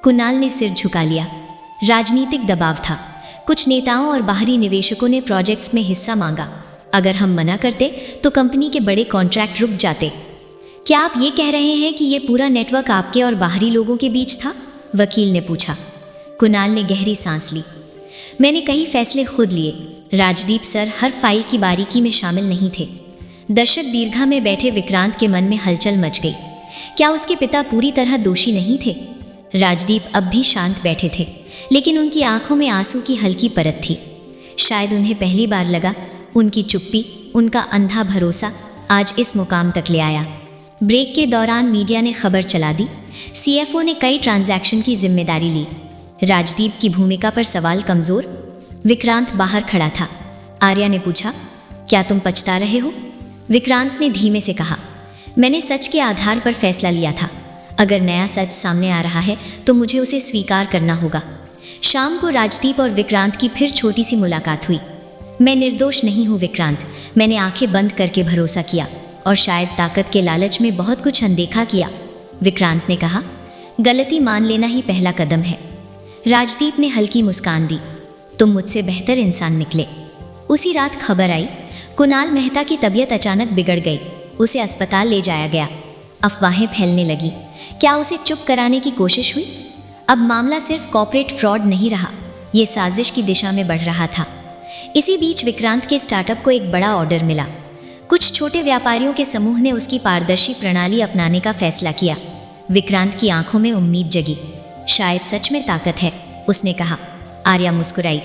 कुणाल ने सिर झुका लिया। राजनीतिक दबाव था। कुछ नेताओं और बाहरी निवेशकों ने प्रोजेक्ट्स में हिस्सा मांगा। अगर हम मना करते तो कंपनी के बड़े कॉन्ट्रैक्ट रुक जाते। क्या आप ये कह रहे हैं कि ये पूरा नेटवर्क आपके और बाहरी लोगों के बीच था? वकील ने पूछा। कुणाल ने गहरी सांस ली। मैंने कई फैसले खुद लिए। राजदीप सर हर फाइल की बारीकी में शामिल नहीं थे। दर्शक दीर्घा में बैठे विक्रांत के मन में हलचल मच गई। क्या उसके पिता पूरी तरह दोषी नहीं थे? राजदीप अब भी शांत बैठे थे, लेकिन उनकी आंखों में आंसू की हल्की परत थी। शायद उन्हें पहली बार लगा उनकी चुप्पी, उनका अंधा भरोसा आज इस मुकाम तक ले आया। ब्रेक के दौरान मीडिया ने खबर चला दी। सीएफओ ने कई ट्रांजैक्शन की जिम्मेदारी ली। राजदीप की भूमिका पर सवाल कमजोर। विक्रांत बाहर खड़ा था। आर्या ने पूछा, क्या तुम पछता रहे हो? विक्रांत ने धीमे से कहा, मैंने सच के आधार पर फैसला लिया था। अगर नया सच सामने आ रहा है तो मुझे उसे स्वीकार करना होगा। शाम को राजदीप और विक्रांत की फिर छोटी सी मुलाकात हुई। मैं निर्दोष नहीं हूँ विक्रांत, मैंने आंखें बंद करके भरोसा किया और शायद ताकत के लालच में बहुत कुछ अनदेखा किया। विक्रांत ने कहा, गलती मान लेना ही पहला कदम है। राजदीप ने हल्की मुस्कान दी, तुम मुझसे बेहतर इंसान निकले। उसी रात खबर आई, कुणाल मेहता की तबीयत अचानक बिगड़ गई। उसे अस्पताल ले जाया गया। अफवाहें फैलने लगी। क्या उसे चुप कराने की कोशिश हुई? अब मामला सिर्फ कॉर्पोरेट फ्रॉड नहीं रहा, ये साजिश की दिशा में बढ़ रहा था। इसी बीच विक्रांत के स्टार्टअप को एक बड़ा ऑर्डर मिला। कुछ छोटे व्यापारियों के समूह ने उसकी पारदर्शी प्रणाली अपनाने का फैसला किया। विक्रांत की आंखों में उम्मीद जगी। शायद सच में ताकत है, उसने कहा। आर्या मुस्कुराई,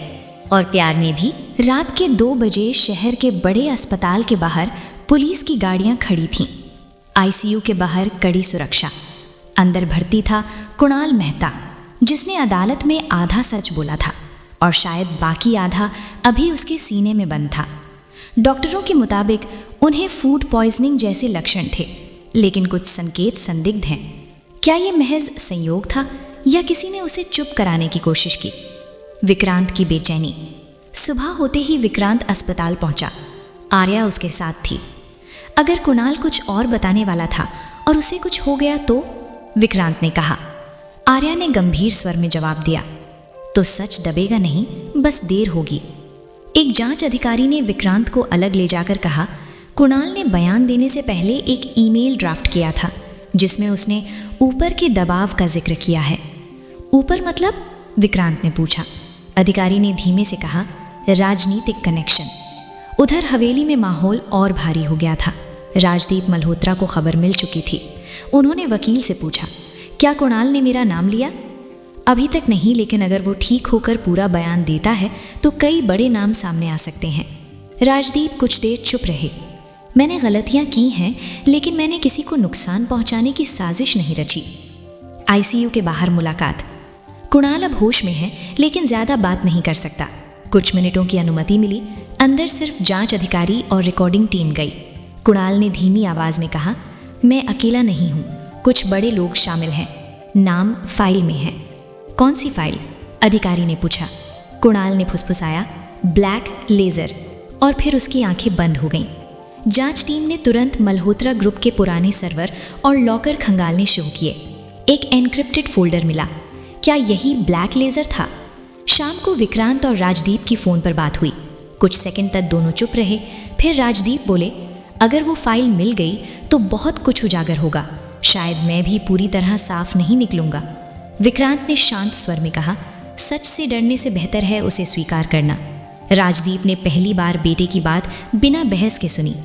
और प्यार में भी। रात के 2 बजे शहर के बड़े अस्पताल के बाहर पुलिस की गाड़ियां खड़ी थीं। आईसीयू के बाहर कड़ी सुरक्षा। अंदर भर्ती था कुणाल मेहता, जिसने अदालत में आधा सच बोला था और शायद बाकी आधा अभी उसके सीने में बंद था। डॉक्टरों के मुताबिक उन्हें फूड पॉइजनिंग जैसे लक्षण थे, लेकिन कुछ संकेत संदिग्ध हैं। क्या ये महज संयोग था या किसी ने उसे चुप कराने की कोशिश की? विक्रांत की बेचैनी। सुबह होते ही विक्रांत अस्पताल पहुंचा। आर्या उसके साथ थी। अगर कुणाल कुछ और बताने वाला था और उसे कुछ हो गया तो? विक्रांत ने कहा। आर्या ने गंभीर स्वर में जवाब दिया, तो सच दबेगा नहीं, बस देर होगी। एक जांच अधिकारी ने विक्रांत को अलग ले जाकर कहा, कुणाल ने बयान देने से पहले एक ईमेल ड्राफ्ट किया था जिसमें उसने ऊपर के दबाव का जिक्र किया है। ऊपर मतलब? विक्रांत ने पूछा। अधिकारी ने धीमे से कहा, राजनीतिक कनेक्शन। उधर हवेली में माहौल और भारी हो गया था। राजदीप मल्होत्रा को खबर मिल चुकी थी। उन्होंने वकील से पूछा, क्या कुणाल ने मेरा नाम लिया? अभी तक नहीं, लेकिन अगर वो ठीक होकर पूरा बयान देता है तो कई बड़े नाम सामने आ सकते हैं। राजदीप कुछ देर चुप रहे। मैंने गलतियां की हैं, लेकिन मैंने किसी को नुकसान पहुंचाने की साजिश नहीं रची। आईसीयू के बाहर मुलाकात। कुणाल अब होश में है, लेकिन ज्यादा बात नहीं कर सकता। कुछ मिनटों की अनुमति मिली। अंदर सिर्फ जांच अधिकारी और रिकॉर्डिंग टीम गई। कुणाल ने धीमी आवाज में कहा, मैं अकेला नहीं हूं, कुछ बड़े लोग शामिल हैं। नाम फाइल में है। कौन सी फाइल? अधिकारी ने पूछा। कुणाल ने फुसफुसाया, ब्लैक लेजर, और फिर उसकी आंखें बंद हो गईं। जांच टीम ने तुरंत मल्होत्रा ग्रुप के पुराने सर्वर और लॉकर खंगालने शुरू किए। एक एनक्रिप्टेड फोल्डर मिला। क्या यही ब्लैक लेजर था? शाम को विक्रांत और राजदीप की फोन पर बात हुई। कुछ सेकंड तक दोनों चुप रहे। फिर राजदीप बोले, अगर वो फाइल मिल गई तो बहुत कुछ उजागर होगा। शायद मैं भी पूरी तरह साफ नहीं निकलूंगा। विक्रांत ने शांत स्वर में कहा, सच से डरने से बेहतर है उसे स्वीकार करना। राजदीप ने पहली बार बेटे की बात बिना बहस के सुनी।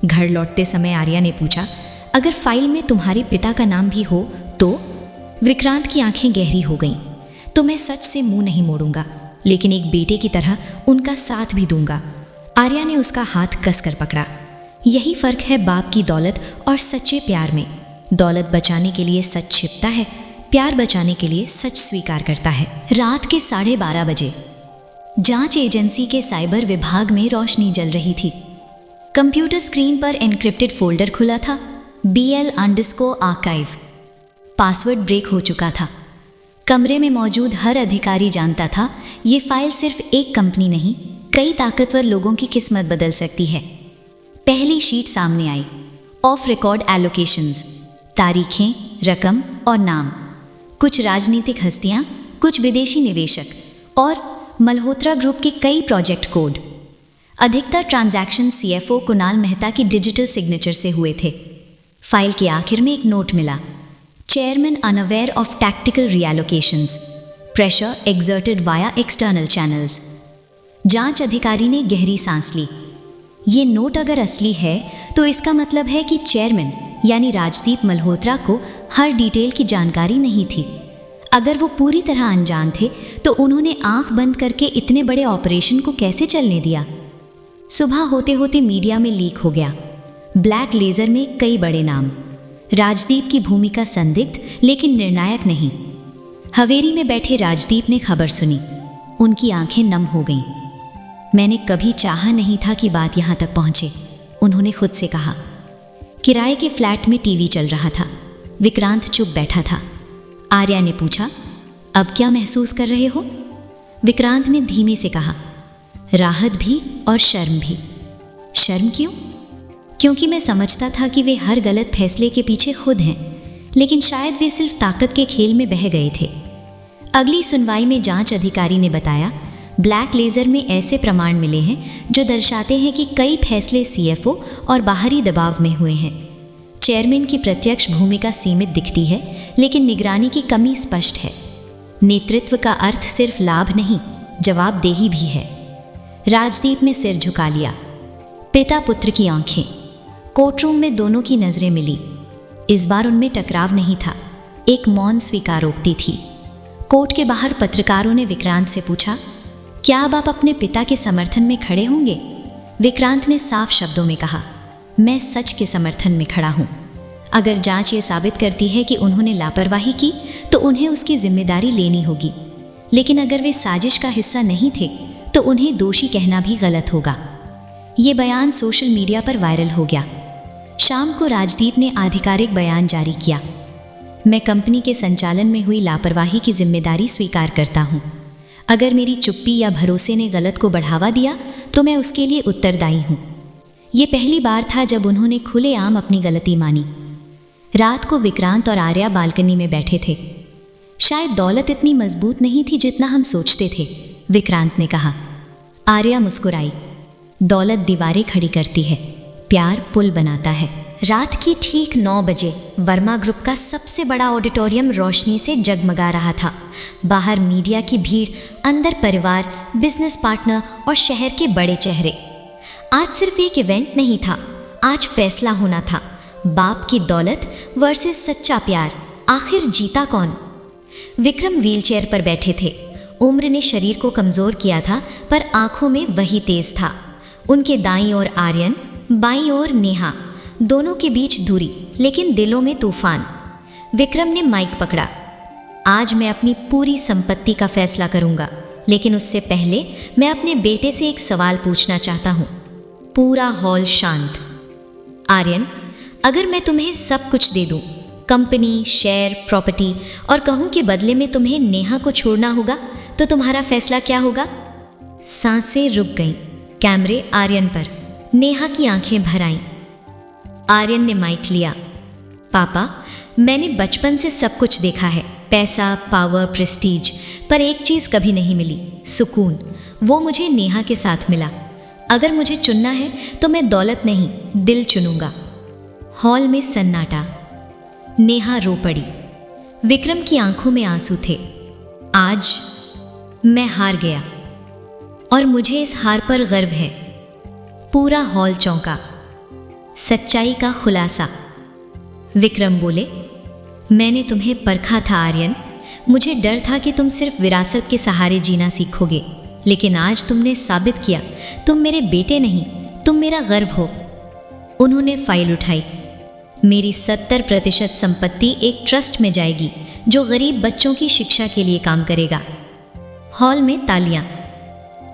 घर लौटते समय आर्या ने पूछा, अगर फाइल में तुम्हारे पिता का नाम भी हो तो? विक्रांत की आंखें गहरी हो गईं। तो मैं सच से मुंह नहीं मोड़ूंगा, लेकिन एक बेटे की तरह उनका साथ भी दूंगा। आर्या ने उसका हाथ कसकर पकड़ा। यही फर्क है बाप की दौलत और सच्चे प्यार में। दौलत बचाने के लिए सच छिपता है, प्यार बचाने के लिए सच स्वीकार करता है। रात के 12:30 बजे जांच एजेंसी के साइबर विभाग में रोशनी जल रही थी। कंप्यूटर स्क्रीन पर एनक्रिप्टेड फोल्डर खुला था, BL_आर्काइव। पासवर्ड ब्रेक हो चुका था। कमरे में मौजूद हर अधिकारी जानता था ये फाइल सिर्फ एक कंपनी नहीं, कई ताकतवर लोगों की किस्मत बदल सकती है। पहली शीट सामने आई, ऑफ रिकॉर्ड एलोकेशंस, तारीखें, रकम और नाम। कुछ राजनीतिक हस्तियां, कुछ विदेशी निवेशक और मल्होत्रा ग्रुप के कई प्रोजेक्ट कोड। अधिकतर ट्रांजैक्शन CFO कुणाल मेहता की डिजिटल सिग्नेचर से हुए थे। फाइल के आखिर में एक नोट मिला, chairman unaware of tactical reallocations, pressure exerted via external channels. जांच अधिकारी ने गहरी सांस ली। ये नोट अगर असली है तो इसका मतलब है कि चेयरमैन यानी राजदीप मल्होत्रा को हर डिटेल की जानकारी नहीं थी। अगर वो पूरी तरह अनजान थे तो उन्होंने आंख बंद करके इतने बड़े ऑपरेशन को कैसे चलने दिया? सुबह होते होते मीडिया में लीक हो गया। ब्लैक लेजर में कई बड़े नाम, राजदीप की भूमिका संदिग्ध लेकिन निर्णायक नहीं। हवेली में बैठे राजदीप ने खबर सुनी, उनकी आंखें नम हो गईं। मैंने कभी चाहा नहीं था कि बात यहाँ तक पहुँचे, उन्होंने खुद से कहा। किराए के फ्लैट में टीवी चल रहा था। विक्रांत चुप बैठा था। आर्या ने पूछा, अब क्या महसूस कर रहे हो? विक्रांत ने धीमे से कहा, राहत भी और शर्म भी। शर्म क्यों? क्योंकि मैं समझता था कि वे हर गलत फैसले के पीछे खुद हैं, लेकिन शायद वे सिर्फ ताकत के खेल में बह गए थे। अगली सुनवाई में जांच अधिकारी ने बताया, ब्लैक लेजर में ऐसे प्रमाण मिले हैं जो दर्शाते हैं कि कई फैसले सीएफओ और बाहरी दबाव में हुए हैं। चेयरमैन की प्रत्यक्ष भूमिका सीमित दिखती है, लेकिन निगरानी की कमी स्पष्ट है। नेतृत्व का अर्थ सिर्फ लाभ नहीं, जवाबदेही भी है। राजदीप ने सिर झुका लिया। पिता पुत्र की आंखें। कोर्टरूम में दोनों की नजरें मिली। इस बार उनमें टकराव नहीं था, एक मौन स्वीकारोक्ति थी। कोर्ट के बाहर पत्रकारों ने विक्रांत से पूछा, क्या अब आप अपने पिता के समर्थन में खड़े होंगे? विक्रांत ने साफ शब्दों में कहा, मैं सच के समर्थन में खड़ा हूं। अगर जांच ये साबित करती है कि उन्होंने लापरवाही की तो उन्हें उसकी जिम्मेदारी लेनी होगी, लेकिन अगर वे साजिश का हिस्सा नहीं थे तो उन्हें दोषी कहना भी गलत होगा। ये बयान सोशल मीडिया पर वायरल हो गया। शाम को राजदीप ने आधिकारिक बयान जारी किया, मैं कंपनी के संचालन में हुई लापरवाही की जिम्मेदारी स्वीकार करता हूँ। अगर मेरी चुप्पी या भरोसे ने गलत को बढ़ावा दिया तो मैं उसके लिए उत्तरदायी हूँ। ये पहली बार था जब उन्होंने खुलेआम अपनी गलती मानी। रात को विक्रांत और आर्या बालकनी में बैठे थे। शायद दौलत इतनी मजबूत नहीं थी जितना हम सोचते थे, विक्रांत ने कहा। आर्या मुस्कुराई। दौलत दीवारें खड़ी करती है, प्यार पुल बनाता है। रात की ठीक 9 बजे वर्मा ग्रुप का सबसे बड़ा ऑडिटोरियम रोशनी से जगमगा रहा था। बाहर मीडिया की भीड़, अंदर परिवार, बिजनेस पार्टनर और शहर के बड़े चेहरे। आज सिर्फ एक इवेंट नहीं था, आज फैसला होना था। बाप की दौलत वर्सेस सच्चा प्यार, आखिर जीता कौन? विक्रम व्हीलचेयर पर बैठे थे। उम्र ने शरीर को कमज़ोर किया था, पर आंखों में वही तेज था। उनके दाईं ओर आर्यन, बाईं ओर नेहा, दोनों के बीच दूरी लेकिन दिलों में तूफान। विक्रम ने माइक पकड़ा। आज मैं अपनी पूरी संपत्ति का फैसला करूंगा, लेकिन उससे पहले मैं अपने बेटे से एक सवाल पूछना चाहता हूं। पूरा हॉल शांत। आर्यन, अगर मैं तुम्हें सब कुछ दे दूं, कंपनी, शेयर, प्रॉपर्टी, और कहूं कि बदले में तुम्हें नेहा को छोड़ना होगा, तो तुम्हारा फैसला क्या होगा? सांसें रुक गईं। कैमरे आर्यन पर। नेहा की आंखें भर आईं। आर्यन ने माइक लिया। पापा, मैंने बचपन से सब कुछ देखा है, पैसा, पावर, प्रेस्टीज, पर एक चीज़ कभी नहीं मिली, सुकून। वो मुझे नेहा के साथ मिला। अगर मुझे चुनना है तो मैं दौलत नहीं, दिल चुनूंगा। हॉल में सन्नाटा। नेहा रो पड़ी। विक्रम की आंखों में आंसू थे। आज मैं हार गया और मुझे इस हार पर गर्व है। पूरा हॉल चौंका। सच्चाई का खुलासा। विक्रम बोले, मैंने तुम्हें परखा था आर्यन। मुझे डर था कि तुम सिर्फ विरासत के सहारे जीना सीखोगे, लेकिन आज तुमने साबित किया तुम मेरे बेटे नहीं, तुम मेरा गर्व हो। उन्होंने फाइल उठाई। मेरी 70% संपत्ति एक ट्रस्ट में जाएगी जो गरीब बच्चों की शिक्षा के लिए काम करेगा। हॉल में तालियां।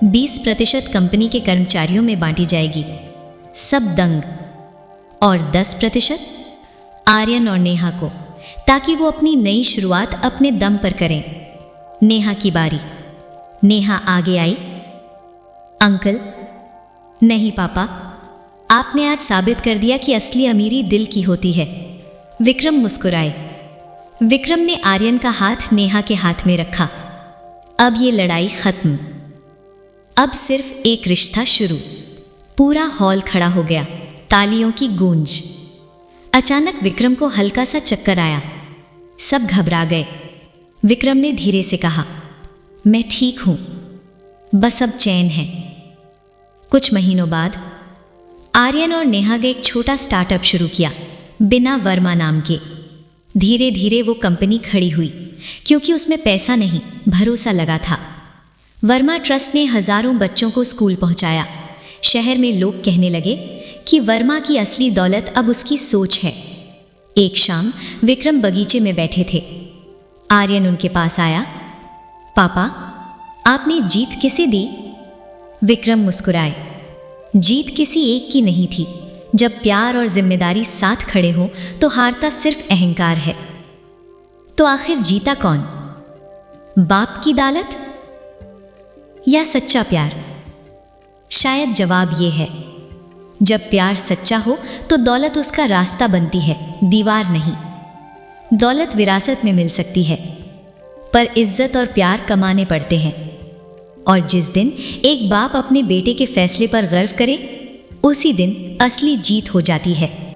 20% कंपनी के कर्मचारियों में बांटी जाएगी। सब दंग। और 10% आर्यन और नेहा को, ताकि वो अपनी नई शुरुआत अपने दम पर करें। नेहा की बारी। नेहा आगे आई। अंकल। नहीं पापा, आपने आज साबित कर दिया कि असली अमीरी दिल की होती है। विक्रम मुस्कुराए। विक्रम ने आर्यन का हाथ नेहा के हाथ में रखा। अब ये लड़ाई खत्म। अब सिर्फ एक रिश्ता शुरू। पूरा हॉल खड़ा हो गया। तालियों की गूंज। अचानक विक्रम को हल्का सा चक्कर आया। सब घबरा गए। विक्रम ने धीरे से कहा, मैं ठीक हूं, बस अब चैन है। कुछ महीनों बाद आर्यन और नेहा ने एक छोटा स्टार्टअप शुरू किया, बिना वर्मा नाम के। धीरे धीरे वो कंपनी खड़ी हुई, क्योंकि उसमें पैसा नहीं, भरोसा लगा था। वर्मा ट्रस्ट ने हजारों बच्चों को स्कूल पहुंचाया। शहर में लोग कहने लगे कि वर्मा की असली दौलत अब उसकी सोच है। एक शाम विक्रम बगीचे में बैठे थे। आर्यन उनके पास आया। पापा, आपने जीत किसे दी? विक्रम मुस्कुराए। जीत किसी एक की नहीं थी। जब प्यार और जिम्मेदारी साथ खड़े हो तो हारता सिर्फ अहंकार है। तो आखिर जीता कौन? बाप की दौलत या सच्चा प्यार? शायद जवाब ये है, जब प्यार सच्चा हो तो दौलत उसका रास्ता बनती है, दीवार नहीं। दौलत विरासत में मिल सकती है, पर इज्जत और प्यार कमाने पड़ते हैं। और जिस दिन एक बाप अपने बेटे के फैसले पर गर्व करे, उसी दिन असली जीत हो जाती है।